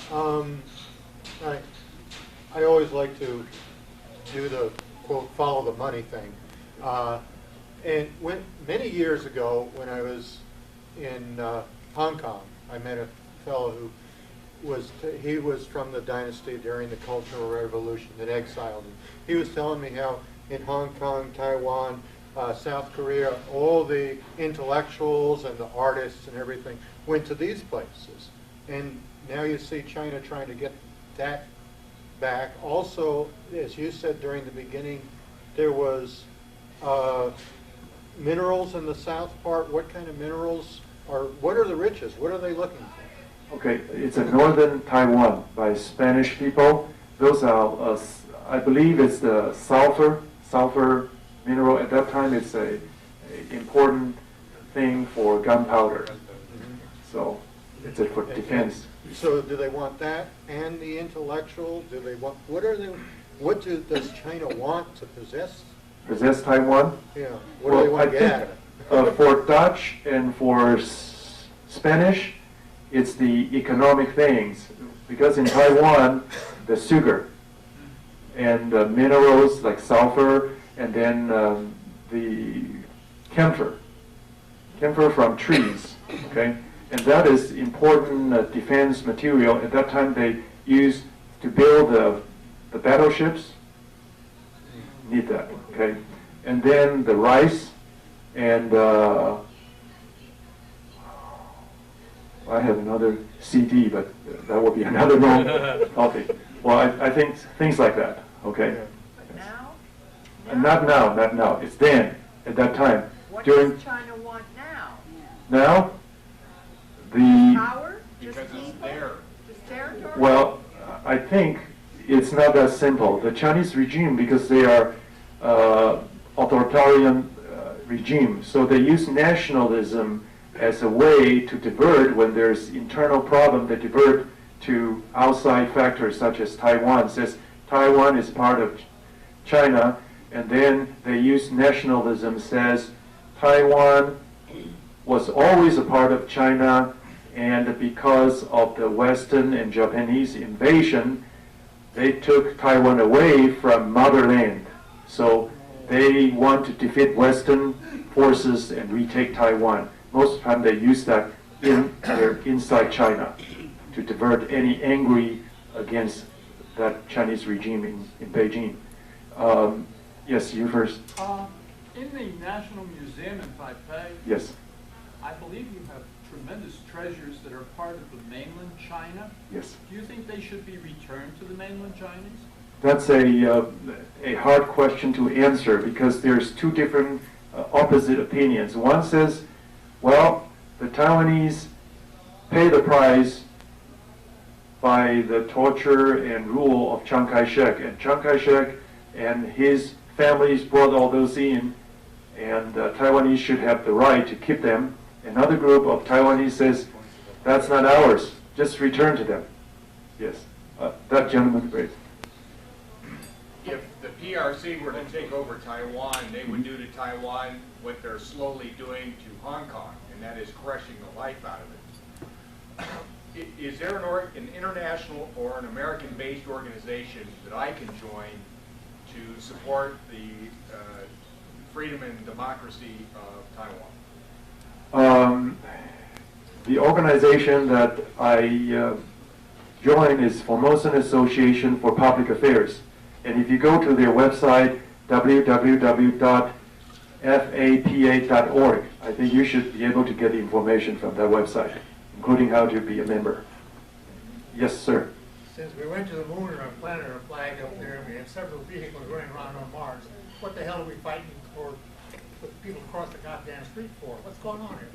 I always like to do the, quote, follow the money thing. And many years ago, when I was in Hong Kong, I met a fellow who he was from the dynasty during the Cultural Revolution that exiled him. He was telling me how in Hong Kong, Taiwan, South Korea, all the intellectuals and the artists and everything went to these places. And now you see China trying to get that back. Also, as you said during the beginning, there was minerals in the south part. What kind of minerals what are the riches? What are they looking for? Okay, it's a northern Taiwan by Spanish people. Those are, I believe it's the sulfur mineral. At that time, it's a important thing for gunpowder. So it's for defense. So do they want that and the intellectual? Do they want, does China want to possess? Possess Taiwan? Yeah. What do they want to get at it? For Dutch and for Spanish, it's the economic things. Because in Taiwan, the sugar and minerals like sulfur, and then the camphor from trees, okay? And that is important defense material. At that time, they used to build the battleships. Need that, okay? And then the rice, and I have another CD, but that will be another long topic. Well, I think things like that, okay? But now? Not now. It's then, at that time. What does China want now? Now, the Power? Just Because it's people? there. Just territory? well, I think it's not that simple. The Chinese regime, because they are authoritarian regime, so they use nationalism as a way to divert when there's internal problem. They divert to outside factors such as Taiwan. Says Taiwan is part of China, and then they use nationalism. Says Taiwan was always a part of China, and because of the Western and Japanese invasion, they took Taiwan away from motherland. So they want to defeat Western forces and retake Taiwan. Most of the time they use that inside China to divert any angry against that Chinese regime in Beijing. Yes, you first. In the National Museum in Taipei, Yes. I believe you have tremendous treasures that are part of the mainland China. Yes. Do you think they should be returned to the mainland Chinese? That's a hard question to answer because there's two different opposite opinions. One says, well, the Taiwanese pay the price by the torture and rule of Chiang Kai-shek. And Chiang Kai-shek and his families brought all those in, and Taiwanese should have the right to keep them. Another group of Taiwanese says, that's not ours, just return to them. Yes, that gentleman, great. If the PRC were to take over Taiwan, they would do to Taiwan what they're slowly doing to Hong Kong, and that is crushing the life out of it. Is there an international or an American-based organization that I can join to support the freedom and democracy of Taiwan? The organization that I joined is Formosan Association for Public Affairs. And if you go to their website, www.fapa.org, I think you should be able to get the information from that website, including how to be a member. Yes, sir. Since we went to the moon and are planting our flag up there, and we have several vehicles running around on Mars, what the hell are we fighting for people across the goddamn street for? What's going on here?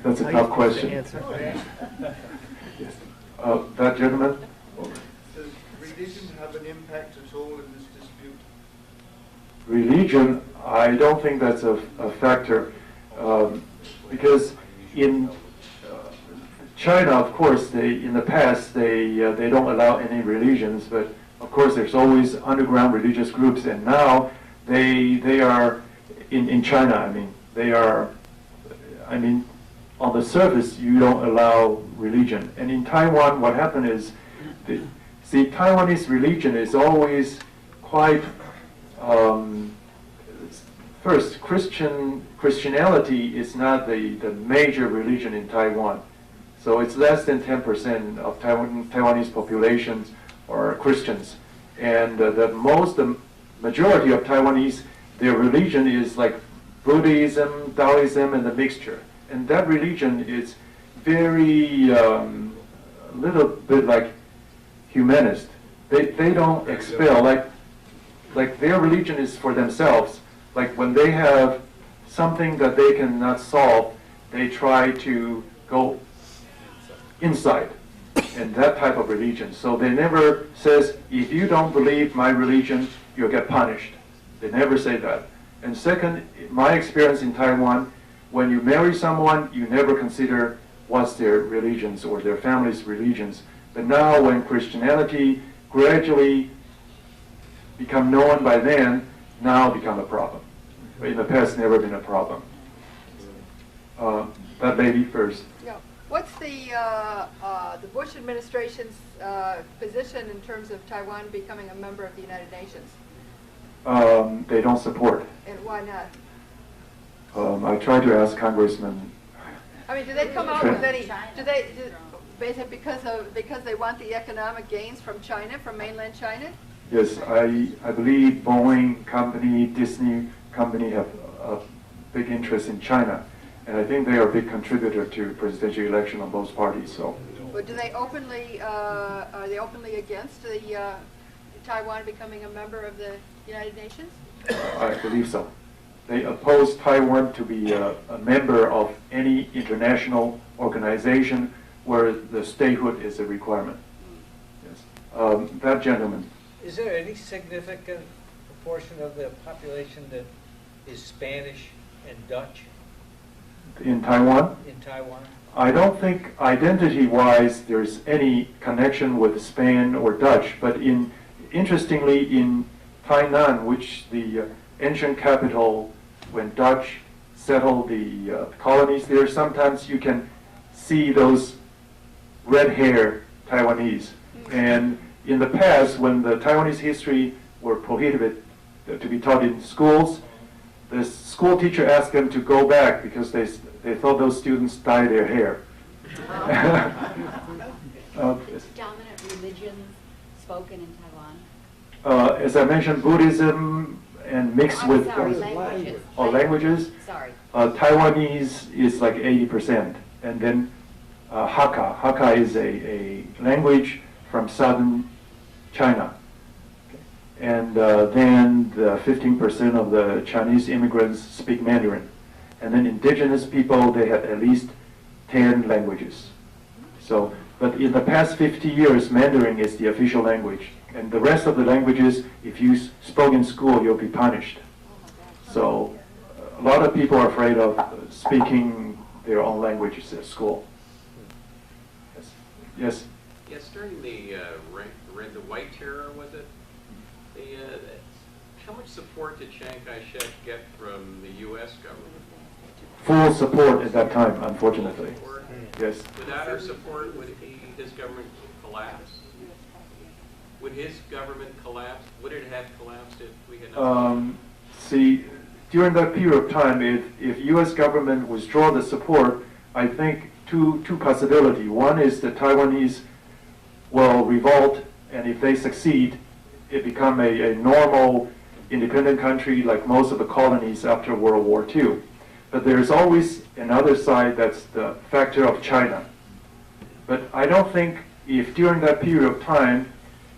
That's a tough question. Yes. That gentleman? Does religion have an impact at all in this dispute? Religion, I don't think that's a factor, because in China, of course, in the past they don't allow any religions, but of course there's always underground religious groups, and now they are in China. On the surface, you don't allow religion. And in Taiwan, what happened is, Taiwanese religion is always quite, first, Christianity is not the major religion in Taiwan. So it's less than 10% of Taiwanese populations are Christians. And the majority of Taiwanese, their religion is like Buddhism, Taoism, and the mixture. And that religion is very, a little bit like Humanist. They don't expel, like their religion is for themselves. Like when they have something that they cannot solve, they try to go inside, and that type of religion. So they never says, if you don't believe my religion, you'll get punished. They never say that. And second, my experience in Taiwan, when you marry someone, you never consider what's their religions or their family's religions. But now when Christianity gradually become known by them, now become a problem. But in the past, never been a problem. That lady first. Yeah. What's the Bush administration's position in terms of Taiwan becoming a member of the United Nations? They don't support. And why not? I tried to ask Congressman. I mean, do they come out with any? Basically because they want the economic gains from China, from mainland China? Yes, I believe Boeing company, Disney company have a big interest in China, and I think they are a big contributor to presidential election on both parties. So. But do they openly are they openly against the Taiwan becoming a member of the United Nations? I believe so. They oppose Taiwan to be a member of any international organization where the statehood is a requirement. Yes. That gentleman. Is there any significant proportion of the population that is Spanish and Dutch? In Taiwan? In Taiwan? I don't think identity-wise there's any connection with Spain or Dutch, but interestingly in Tainan, which the ancient capital when Dutch settled the colonies there, sometimes you can see those red-haired Taiwanese. And in the past, when the Taiwanese history were prohibited to be taught in schools, the school teacher asked them to go back because they thought those students dye their hair. Dominant religions spoken in Taiwan? As I mentioned, Buddhism and mixed with languages. Languages. Sorry. Taiwanese is like 80%, and then Hakka. Hakka is a language from southern China. And then the 15% of the Chinese immigrants speak Mandarin. And then indigenous people, they have at least 10 languages. So, but in the past 50 years, Mandarin is the official language. And the rest of the languages, if you spoke in school, you'll be punished. So a lot of people are afraid of speaking their own languages at school. Yes. Yes. Yes, during the White Terror, was it? How much support did Chiang Kai-shek get from the U.S. government? Full support at that time, unfortunately. Yes. Without our support, would his government collapse? Would his government collapse? Would it have collapsed if we had not? See, during that period of time, if U.S. government withdraw the support, I think two possibilities. One is the Taiwanese will revolt, and if they succeed, it become a normal independent country like most of the colonies after World War II. But there's always another side, that's the factor of China. But I don't think if during that period of time,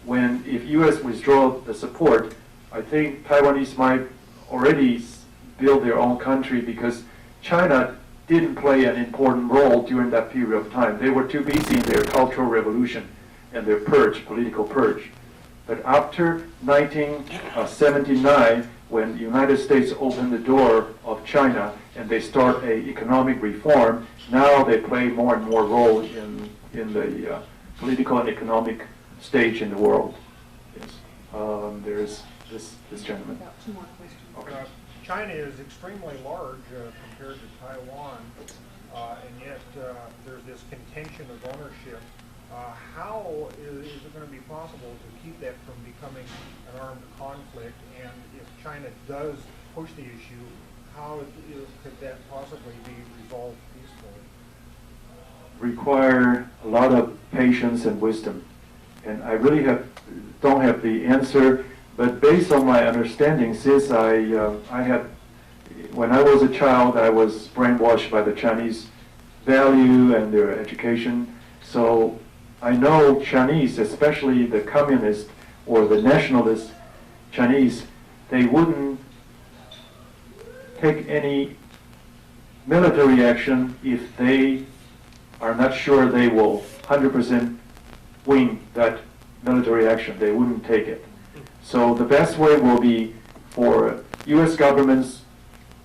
if U.S. withdraw the support, I think Taiwanese might already build their own country, because China didn't play an important role during that period of time. They were too busy in their Cultural Revolution and their political purge. But after 1979, when the United States opened the door of China and they start an economic reform, now they play more and more role in the political and economic stage in the world. Yes. There's this gentleman. About 2 more questions. Okay. China is extremely large compared to Taiwan, and yet there's this contention of ownership. How is it going to be possible to keep that from becoming an armed conflict? And if China does push the issue, how could that possibly be resolved peacefully? Require a lot of patience and wisdom. And I really don't have the answer, but based on my understanding, since when I was a child, I was brainwashed by the Chinese value and their education. So I know Chinese, especially the communist or the nationalist Chinese, they wouldn't take any military action if they are not sure they will 100% win that military action. They wouldn't take it. So the best way will be for U.S. governments,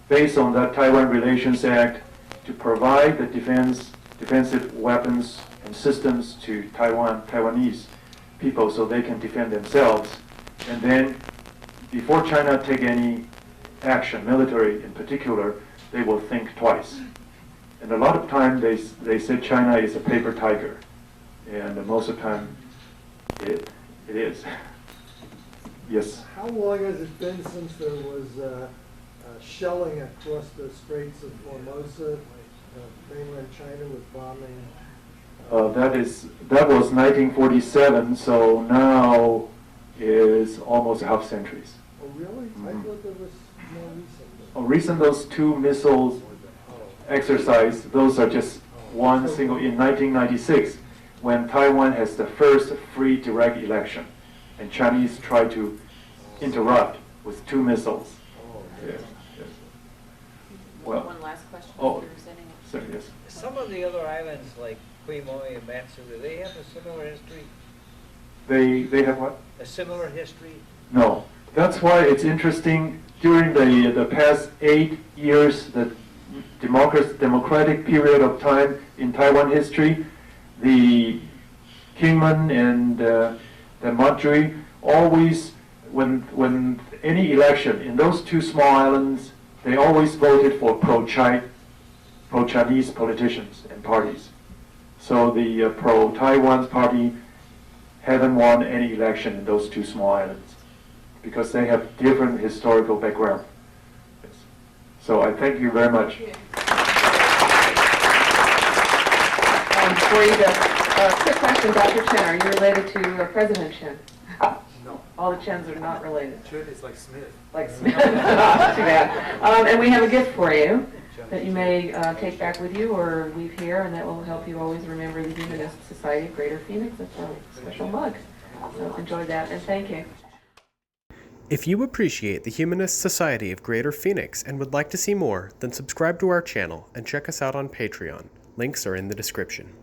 based on that Taiwan Relations Act, to provide the defensive weapons and systems to Taiwanese people so they can defend themselves. And then before China take any action, military in particular, they will think twice. And a lot of time they say China is a paper tiger. And most of the time it is. Yes? How long has it been since there was shelling across the Straits of Formosa? Mainland China was bombing. That was 1947, so now is almost half centuries. Oh, really? I thought there was more recent. Those 2 missiles exercise, those are just one single, in 1996, when Taiwan has the first free direct election, and Chinese try to interrupt with 2 missiles. Yes. Well, one last question. Sorry, yes. Some of the other islands, like Quemoy and Matsu, do they have a similar history? They have what? A similar history? No. That's why it's interesting. During the past 8 years, the democratic period of time in Taiwan history, the Kingman and the Manchuri always, when any election in those 2 small islands, they always voted for pro-Chinese politicians and parties. So the pro-Taiwan party haven't won any election in those 2 small islands because they have different historical background. Yes. So I thank you very much. Before you go, quick question, Dr. Chen, are you related to President Chen? No. All the Chens are not related. Chen is like Smith. Like Smith. Too bad. And we have a gift for you that you may take back with you or leave here, and that will help you always remember the Humanist Society of Greater Phoenix. It's a special mug. So enjoy that, and thank you. If you appreciate the Humanist Society of Greater Phoenix and would like to see more, then subscribe to our channel and check us out on Patreon. Links are in the description.